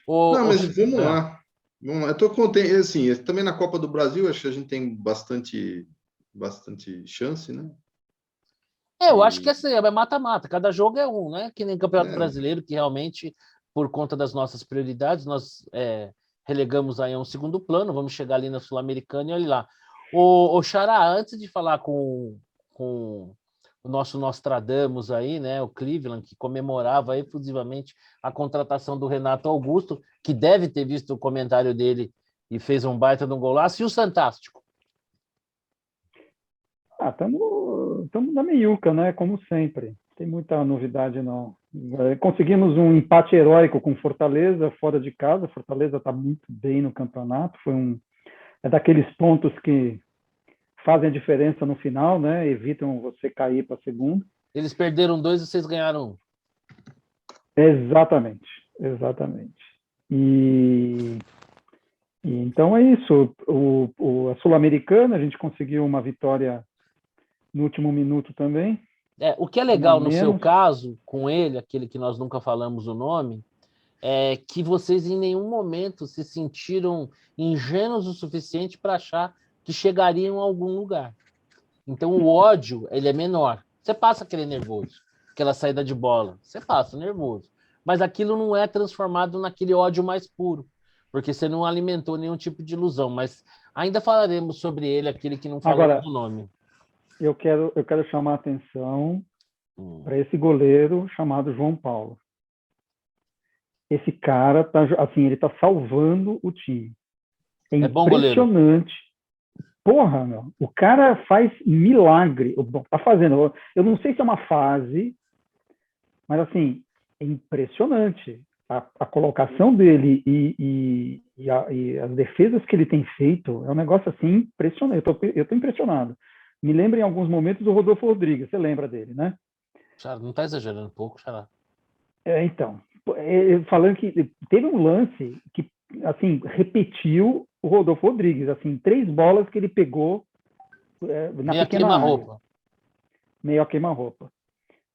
Não, mas vamos lá. Vamos lá. Eu estou contente, assim, também na Copa do Brasil, acho que a gente tem bastante chance, né? Eu acho que assim, é mata-mata, cada jogo é um, né? Que nem Campeonato Brasileiro, que realmente, por conta das nossas prioridades, nós relegamos aí a um segundo plano, vamos chegar ali na Sul-Americana e olha lá. O Xará, antes de falar com o nosso Nostradamus aí, né? O Cleveland, que comemorava efusivamente a contratação do Renato Augusto, que deve ter visto o comentário dele e fez um baita de um golaço, e o Santástico? Estamos na meiuca, né? Como sempre. Não tem muita novidade, não. Conseguimos um empate heróico com Fortaleza, fora de casa. Fortaleza está muito bem no campeonato. É daqueles pontos que fazem a diferença no final, né? Evitam você cair para a segunda. Eles perderam 2 e vocês ganharam 1. Exatamente. E então é isso. A Sul-Americana, a gente conseguiu uma vitória no último minuto também. O que é legal no seu caso, com ele, aquele que nós nunca falamos o nome, é que vocês em nenhum momento se sentiram ingênuos o suficiente para achar que chegariam a algum lugar. Então o ódio, ele é menor. Você passa aquele nervoso, aquela saída de bola, você passa nervoso. Mas aquilo não é transformado naquele ódio mais puro, porque você não alimentou nenhum tipo de ilusão. Mas ainda falaremos sobre ele, aquele que não falamos o nome. Eu quero chamar a atenção para esse goleiro chamado João Paulo. Esse cara ele tá salvando o time. É impressionante. Porra, meu. O cara faz milagre. Tá fazendo. Eu não sei se é uma fase, mas assim, é impressionante. A colocação dele e as defesas que ele tem feito é um negócio assim impressionante. Eu tô impressionado. Me lembra em alguns momentos do Rodolfo Rodrigues, você lembra dele, né? Não está exagerando um pouco, Xará? Então, falando que teve um lance que, assim, repetiu o Rodolfo Rodrigues, assim, 3 bolas que ele pegou na meio pequena área. Meio a queima-roupa.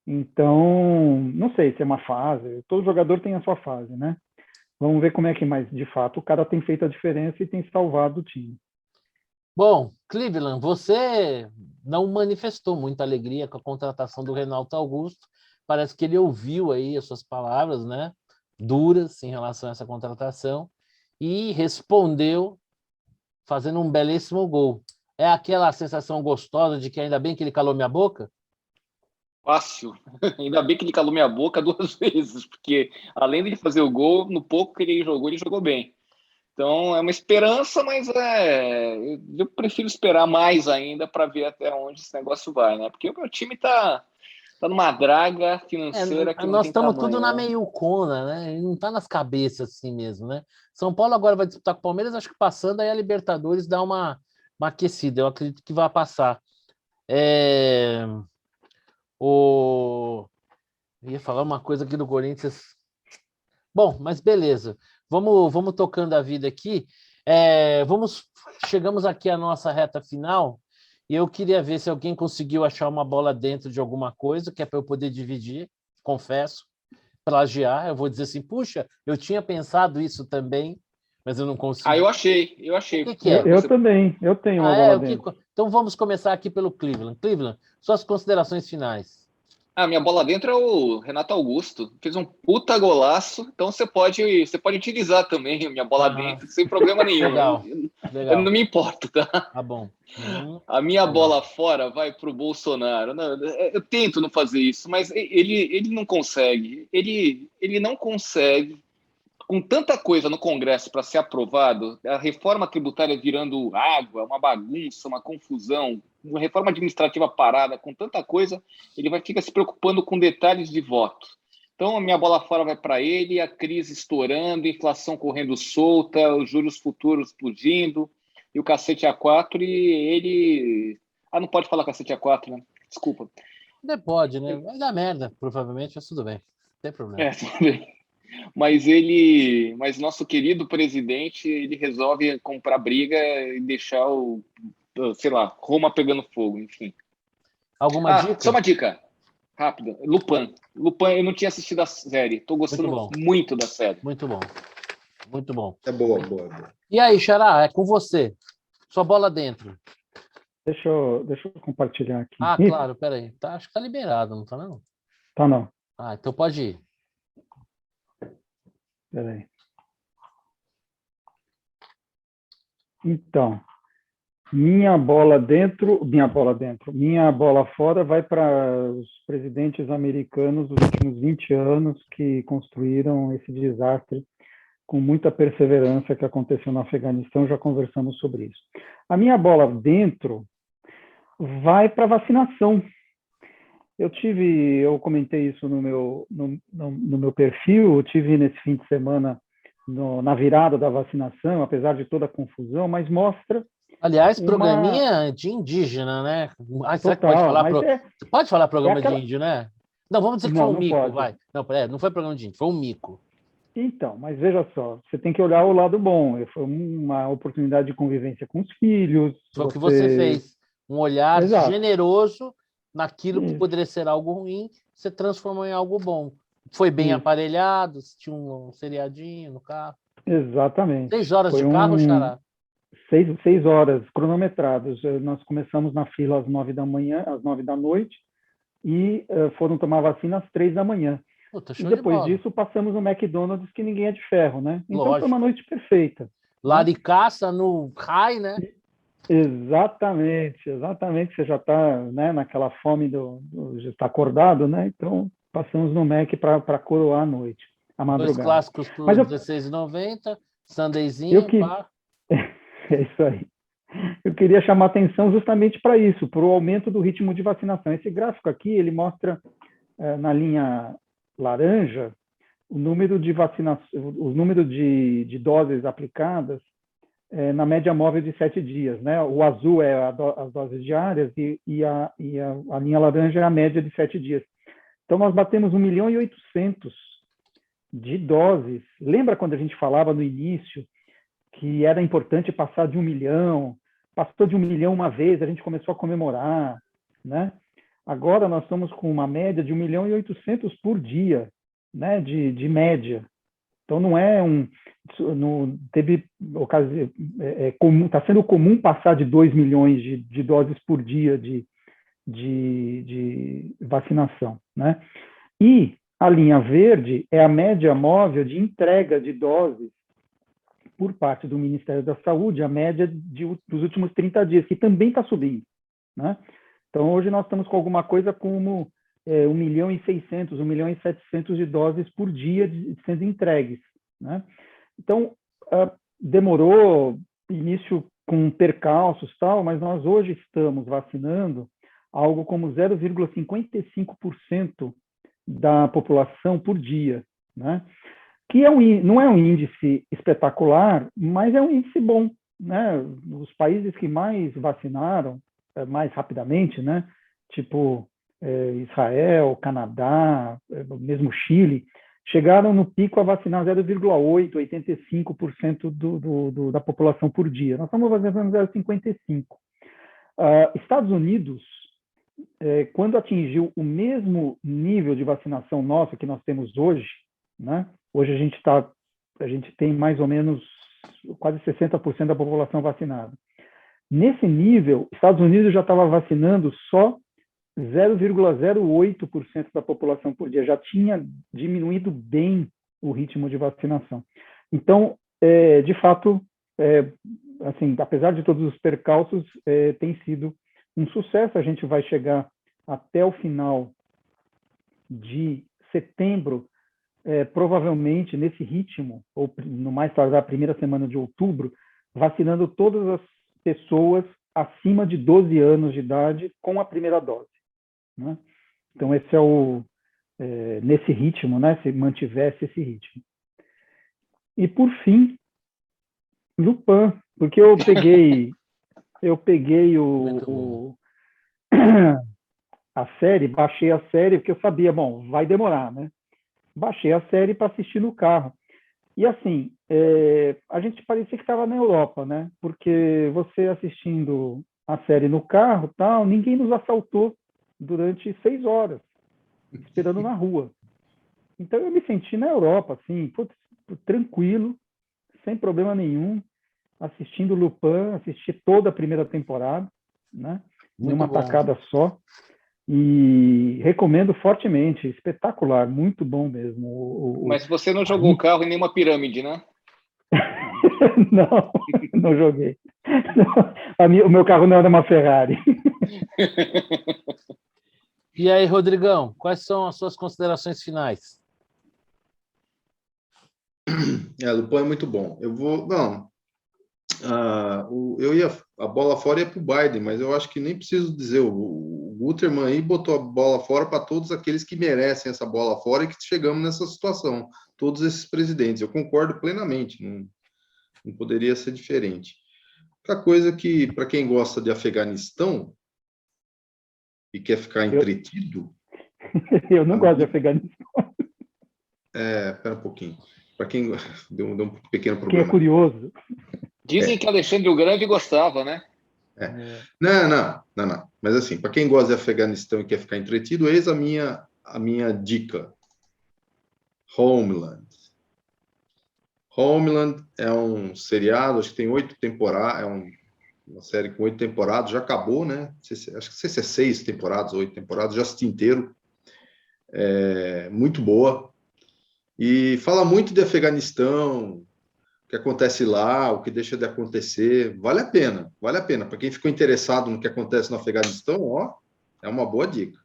Então, não sei se é uma fase, todo jogador tem a sua fase, né? Vamos ver como é que, mas de fato, o cara tem feito a diferença e tem salvado o time. Bom, Cleveland, você não manifestou muita alegria com a contratação do Renato Augusto. Parece que ele ouviu aí as suas palavras, né, duras em relação a essa contratação e respondeu fazendo um belíssimo gol. É aquela sensação gostosa de que ainda bem que ele calou minha boca? Fácil. Ainda bem que ele calou minha boca 2 vezes, porque além de fazer o gol, no pouco que ele jogou bem. Então, é uma esperança, mas eu prefiro esperar mais ainda para ver até onde esse negócio vai, né? Porque o meu time tá numa draga financeira que não nós tem estamos tamanho, tudo na né? meiucona, né? Não tá nas cabeças assim mesmo, né? São Paulo agora vai disputar com o Palmeiras, acho que passando aí a Libertadores dá uma aquecida. Eu acredito que vai passar. Eu ia falar uma coisa aqui do Corinthians. Bom, mas beleza. Vamos tocando a vida aqui. Chegamos aqui à nossa reta final e eu queria ver se alguém conseguiu achar uma bola dentro de alguma coisa, que é para eu poder dividir, confesso, plagiar. Eu vou dizer assim, puxa, eu tinha pensado isso também, mas eu não consegui. Eu achei. O que é? Eu também, eu tenho uma bola dentro. Então vamos começar aqui pelo Cleveland. Cleveland, suas considerações finais. Minha bola dentro é o Renato Augusto. Fez um puta golaço, então você pode utilizar também a minha bola dentro, sem problema nenhum. Legal. Eu não me importo, tá? Tá bom. A minha bola fora vai pro Bolsonaro. Não, eu tento não fazer isso, mas ele não consegue. Ele não consegue, com tanta coisa no Congresso para ser aprovado, a reforma tributária virando água, uma bagunça, uma confusão, uma reforma administrativa parada, com tanta coisa, ele fica se preocupando com detalhes de voto. Então, a minha bola fora vai para ele, a crise estourando, inflação correndo solta, os juros futuros explodindo, e o cacete A4, e ele... Ah, não pode falar cacete A4, né? Desculpa. Não pode, né? Vai dar merda, provavelmente, mas tudo bem. Não tem problema. Tudo bem. Mas nosso querido presidente, ele resolve comprar briga e deixar sei lá, Roma pegando fogo, enfim. Alguma dica? Só uma dica rápida. Lupin, eu não tinha assistido a série. Estou gostando muito da série. Muito bom. Muito bom. É boa. E aí, Xará, é com você. Sua bola dentro. Deixa eu compartilhar aqui. Claro, peraí. Acho que tá liberado, não tá não? Tá, não. Então pode ir. Peraí. Então, minha bola fora vai para os presidentes americanos dos últimos 20 anos que construíram esse desastre com muita perseverança que aconteceu no Afeganistão, já conversamos sobre isso. A minha bola dentro vai para vacinação. Eu comentei isso no meu perfil, eu tive nesse fim de semana na virada da vacinação, apesar de toda a confusão, mas mostra... Aliás, programinha de indígena, né? Será que pode falar? Pode falar programa de índio, né? Não, vamos dizer que foi um mico, pode. Vai. Não foi programa de índio, foi um mico. Então, mas veja só, você tem que olhar o lado bom. Foi uma oportunidade de convivência com os filhos. Foi o que você fez. Um olhar generoso naquilo que poderia ser algo ruim, você transformou em algo bom. Foi bem aparelhado, tinha um seriadinho no carro. Exatamente. 6 horas de carro, Xará? 6 horas cronometradas. Nós começamos na fila às 9 da manhã, às 9 da noite, e foram tomar vacina às 3 da manhã. E depois disso, passamos no McDonald's, que ninguém é de ferro, né? Então, foi uma noite perfeita. Laricaça no high, né? Exatamente. Você já está, né, naquela fome já está acordado, né? Então, passamos no Mac para coroar a noite, a madrugada. 2 clássicos por R$16,90, sandeizinho, pá. É isso aí. Eu queria chamar atenção justamente para isso, para o aumento do ritmo de vacinação. Esse gráfico aqui, ele mostra na linha laranja o número de doses aplicadas na média móvel de 7 dias, né? O azul é as doses diárias e a linha laranja é a média de 7 dias. Então, nós batemos 1.800.000 de doses. Lembra quando a gente falava no início que era importante passar de 1 milhão? Passou de 1 milhão uma vez, a gente começou a comemorar, né? Agora nós estamos com uma média de 1.800.000 por dia, né? De média. Então não é teve ocasião, está sendo comum passar de 2 milhões de doses por dia de vacinação, né? E a linha verde é a média móvel de entrega de doses por parte do Ministério da Saúde, a média dos últimos 30 dias, que também está subindo, né? Então, hoje nós estamos com alguma coisa como 1.600.000, 1.700.000 de doses por dia sendo entregues, né? Então, demorou, início com percalços, tal, mas nós hoje estamos vacinando algo como 0,55% da população por dia, né? Que não é um índice espetacular, mas é um índice bom, né? Os países que mais vacinaram mais rapidamente, né? Tipo Israel, Canadá, mesmo Chile, chegaram no pico a vacinar 0,8%, 85% da população por dia. Nós estamos vacinando 0,55%. Estados Unidos, quando atingiu o mesmo nível de vacinação nosso que nós temos hoje, né? Hoje a gente tem mais ou menos quase 60% da população vacinada. Nesse nível, Estados Unidos já estava vacinando só 0,08% da população por dia. Já tinha diminuído bem o ritmo de vacinação. Então, de fato, assim, apesar de todos os percalços, tem sido um sucesso. A gente vai chegar até o final de setembro, provavelmente nesse ritmo, ou no mais tardar a primeira semana de outubro, vacinando todas as pessoas acima de 12 anos de idade com a primeira dose, né? Então, esse é o nesse ritmo, né? Se mantivesse esse ritmo. E por fim, Lupin, porque eu peguei a série, baixei a série, porque eu sabia, bom, vai demorar, né? Baixei a série para assistir no carro. E assim, a gente parecia que estava na Europa, né? Porque você assistindo a série no carro, tal, ninguém nos assaltou durante 6 horas, esperando na rua. Então eu me senti na Europa, assim, putz, tranquilo, sem problema nenhum, assistindo Lupin, assisti toda a primeira temporada, né? Numa tacada só. E recomendo fortemente, espetacular, muito bom mesmo. Mas você não jogou o carro em nenhuma pirâmide, né? Não joguei. O meu carro não era uma Ferrari. E aí, Rodrigão, quais são as suas considerações finais? Lupin é muito bom. A bola fora ia para o Biden, mas eu acho que nem preciso dizer, o Guterman aí botou a bola fora para todos aqueles que merecem essa bola fora e que chegamos nessa situação, todos esses presidentes. Eu concordo plenamente, não poderia ser diferente. Outra coisa que, para quem gosta de Afeganistão e quer ficar entretido... Eu não gosto de Afeganistão. Espera um pouquinho. Para quem deu um pequeno problema. Quem é curioso. Dizem que Alexandre o Grande gostava, né? Não. Mas assim, para quem gosta de Afeganistão e quer ficar entretido, eis a minha dica. Homeland. Homeland é um seriado, acho que tem 8 temporadas, uma série com 8 temporadas, já acabou, né? Acho que se é 6 temporadas, 8 temporadas, já assisti inteiro. Muito boa. E fala muito de Afeganistão, o que acontece lá, o que deixa de acontecer. Vale a pena. Para quem ficou interessado no que acontece no Afeganistão, é uma boa dica.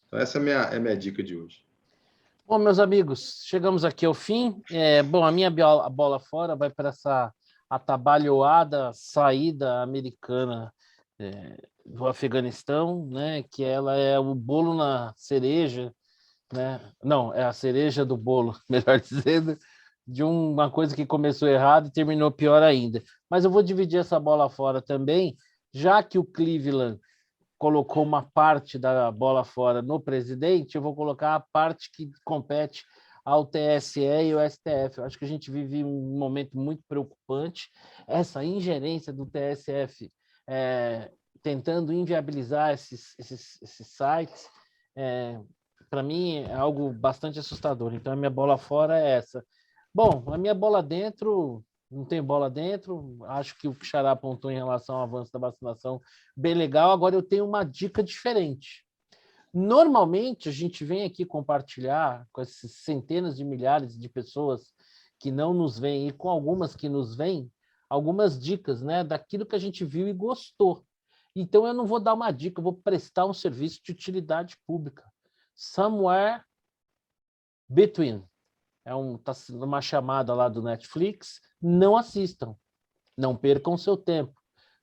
Então, essa é a minha dica de hoje. Bom, meus amigos, chegamos aqui ao fim. A minha bola fora vai para essa atabalhoada saída americana do Afeganistão, né? Que ela é o bolo na cereja, né? Não, é a cereja do bolo, melhor dizendo, de uma coisa que começou errado e terminou pior ainda. Mas eu vou dividir essa bola fora também, já que o Cleveland colocou uma parte da bola fora no presidente, eu vou colocar a parte que compete ao TSE e ao STF. Eu acho que a gente vive um momento muito preocupante, essa ingerência do TSF tentando inviabilizar esses sites, para mim é algo bastante assustador. Então a minha bola fora é essa. Bom, a minha bola dentro, não tem bola dentro, acho que o que Xará apontou em relação ao avanço da vacinação, bem legal. Agora eu tenho uma dica diferente. Normalmente a gente vem aqui compartilhar com essas centenas de milhares de pessoas que não nos veem e com algumas que nos veem, algumas dicas, né, daquilo que a gente viu e gostou. Então eu não vou dar uma dica, eu vou prestar um serviço de utilidade pública. Somewhere Between. Tá sendo uma chamada lá do Netflix. Não assistam. Não percam seu tempo.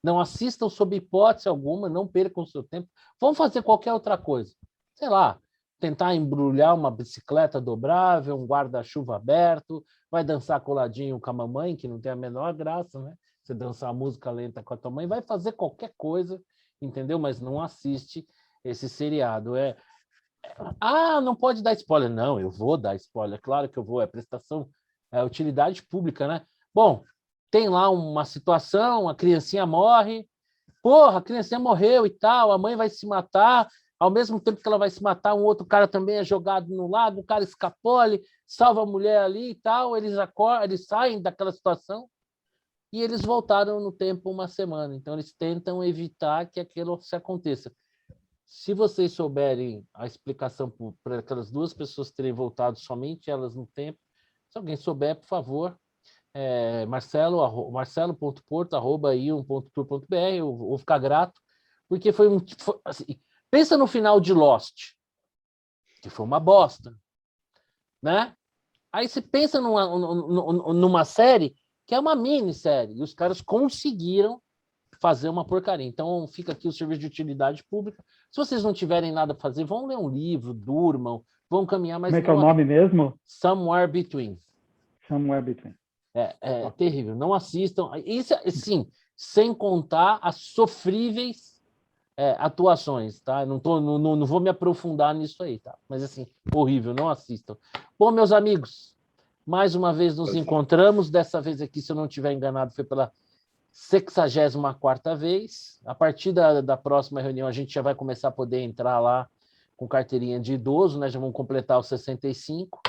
Não assistam sob hipótese alguma, não percam seu tempo. Vão fazer qualquer outra coisa. Sei lá, tentar embrulhar uma bicicleta dobrável, um guarda-chuva aberto, vai dançar coladinho com a mamãe, que não tem a menor graça, né? Você dançar música lenta com a tua mãe, vai fazer qualquer coisa, entendeu? Mas não assiste esse seriado. Não pode dar spoiler. Não, eu vou dar spoiler. Claro que eu vou. É prestação, é utilidade pública, né? Bom, tem lá uma situação, a criancinha morre. Porra, a criancinha morreu e tal, a mãe vai se matar. Ao mesmo tempo que ela vai se matar, um outro cara também é jogado no lago, o cara escapole, salva a mulher ali e tal. Eles saem daquela situação e eles voltaram no tempo uma semana. Então, eles tentam evitar que aquilo se aconteça. Se vocês souberem a explicação para aquelas duas pessoas terem voltado somente elas no tempo, se alguém souber, por favor, marcelo.porto@ion.tour.br, eu vou ficar grato, porque foi assim, pensa no final de Lost, que foi uma bosta, né? Aí você pensa numa série que é uma minissérie, e os caras conseguiram fazer uma porcaria. Então, fica aqui o serviço de utilidade pública. Se vocês não tiverem nada a fazer, vão ler um livro, durmam, vão caminhar, mas Como é que é o nome mesmo? Somewhere Between. Somewhere Between. É terrível. Não assistam. Isso, sim, sem contar as sofríveis atuações, tá? Não vou me aprofundar nisso aí, tá? Mas, assim, horrível, não assistam. Bom, meus amigos, mais uma vez nos encontramos. Dessa vez aqui, se eu não estiver enganado, foi pela 64ª vez. A partir da próxima reunião, a gente já vai começar a poder entrar lá com carteirinha de idoso, né? Já vamos completar os 65,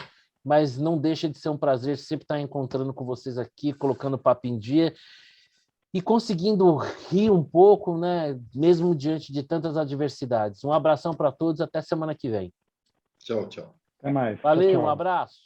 mas não deixa de ser um prazer sempre estar encontrando com vocês aqui, colocando papo em dia e conseguindo rir um pouco, né? Mesmo diante de tantas adversidades. Um abração para todos, até semana que vem. Tchau, tchau. Até mais. Valeu, Tchau, tchau. um abraço.